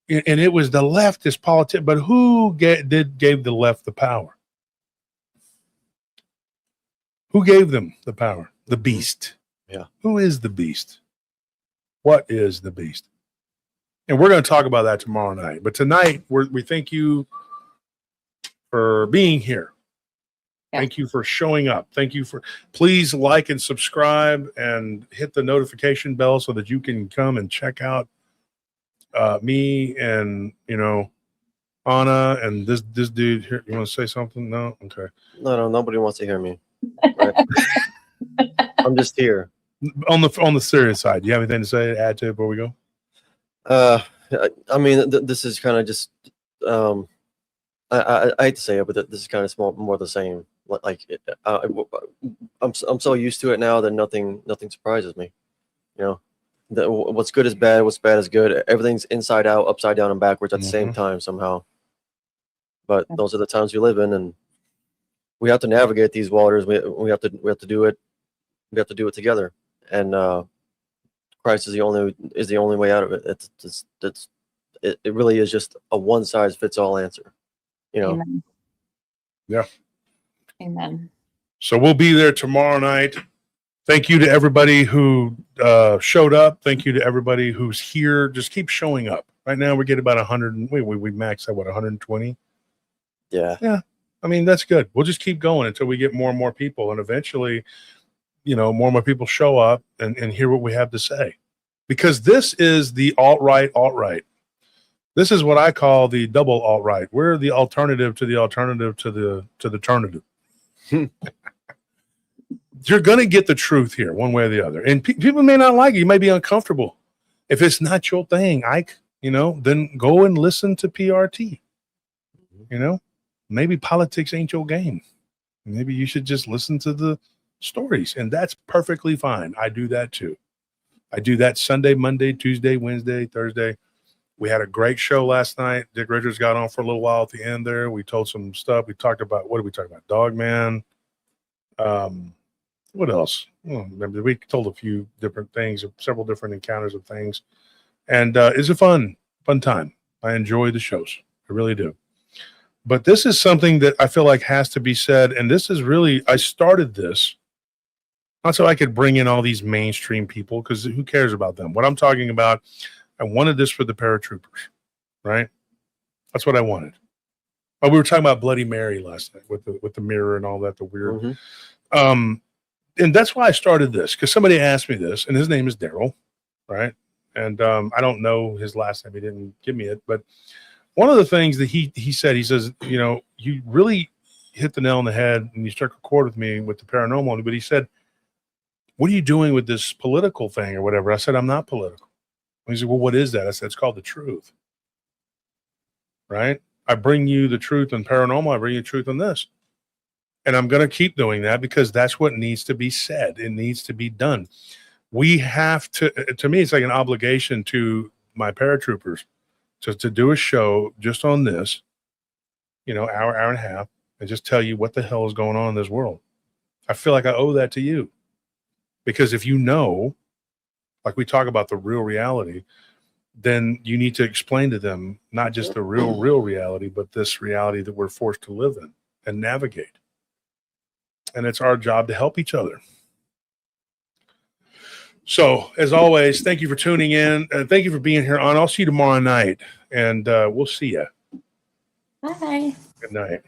and it was the leftist politics. But who gave the left the power? Who gave them the power? The beast. Yeah. Who is the beast? What is the beast? And we're going to talk about that tomorrow night. But tonight, we thank you for being here. Yeah. Thank you for showing up. Thank you for, please like and subscribe and hit the notification bell so that you can come and check out me and, Anna and this dude here. You want to say something? No? Okay. No, nobody wants to hear me. Right? I'm just here. On the serious side, do you have anything to say, add to it before we go? I mean, this is kind of just, I hate to say it, but this is kind of more the same. Like, I'm so used to it now that nothing surprises me. What's good is bad, what's bad is good. Everything's inside out, upside down, and backwards at the same time somehow. But those are the times we live in, and we have to navigate these waters. We have to do it. We have to do it together. And Christ is the only way out of it. It really is just a one size fits all answer. Amen. Yeah. Amen. So we'll be there tomorrow night. Thank you to everybody who showed up. Thank you to everybody who's here. Just keep showing up. Right now we get about 100. We maxed at 120. Yeah. I mean, that's good. We'll just keep going until we get more and more people, and eventually, more and more people show up and hear what we have to say. Because this is the alt-right. This is what I call the double alt-right. We're the alternative to the alternative to the alternative. You're going to get the truth here one way or the other. And people may not like it. You may be uncomfortable. If it's not your thing, Ike, then go and listen to PRT. Maybe politics ain't your game. Maybe you should just listen to the stories, and that's perfectly fine. I do that too. I do that Sunday, Monday, Tuesday, Wednesday, Thursday. We had a great show last night. Dick Richards got on for a little while at the end there. We told some stuff. We talked about, what did we talk about? Dogman. What else? We told a few different things, several different encounters of things. And it's a fun time. I enjoy the shows. I really do. But this is something that I feel like has to be said. And this is really, I started this not so I could bring in all these mainstream people, because who cares about them? What I'm talking about, I wanted this for the paratroopers, right? That's what I wanted. Oh, we were talking about Bloody Mary last night with the mirror and all that, the weird. And that's why I started this, because somebody asked me this, and his name is Daryl, right? And I don't know his last name. He didn't give me it. But one of the things that he says, you really hit the nail on the head, and you struck a chord with me with the paranormal. But he said, what are you doing with this political thing or whatever? I said, I'm not political. He said, well, what is that? I said, it's called the truth, right? I bring you the truth on paranormal. I bring you truth on this. And I'm going to keep doing that because that's what needs to be said. It needs to be done. We have to me, it's like an obligation to my paratroopers to do a show just on this, hour and a half, and just tell you what the hell is going on in this world. I feel like I owe that to you. Because if like we talk about the real reality, then you need to explain to them not just the real reality, but this reality that we're forced to live in and navigate. And it's our job to help each other. So, as always, thank you for tuning in. Thank you for being here on. I'll see you tomorrow night, and we'll see you. Bye. Good night.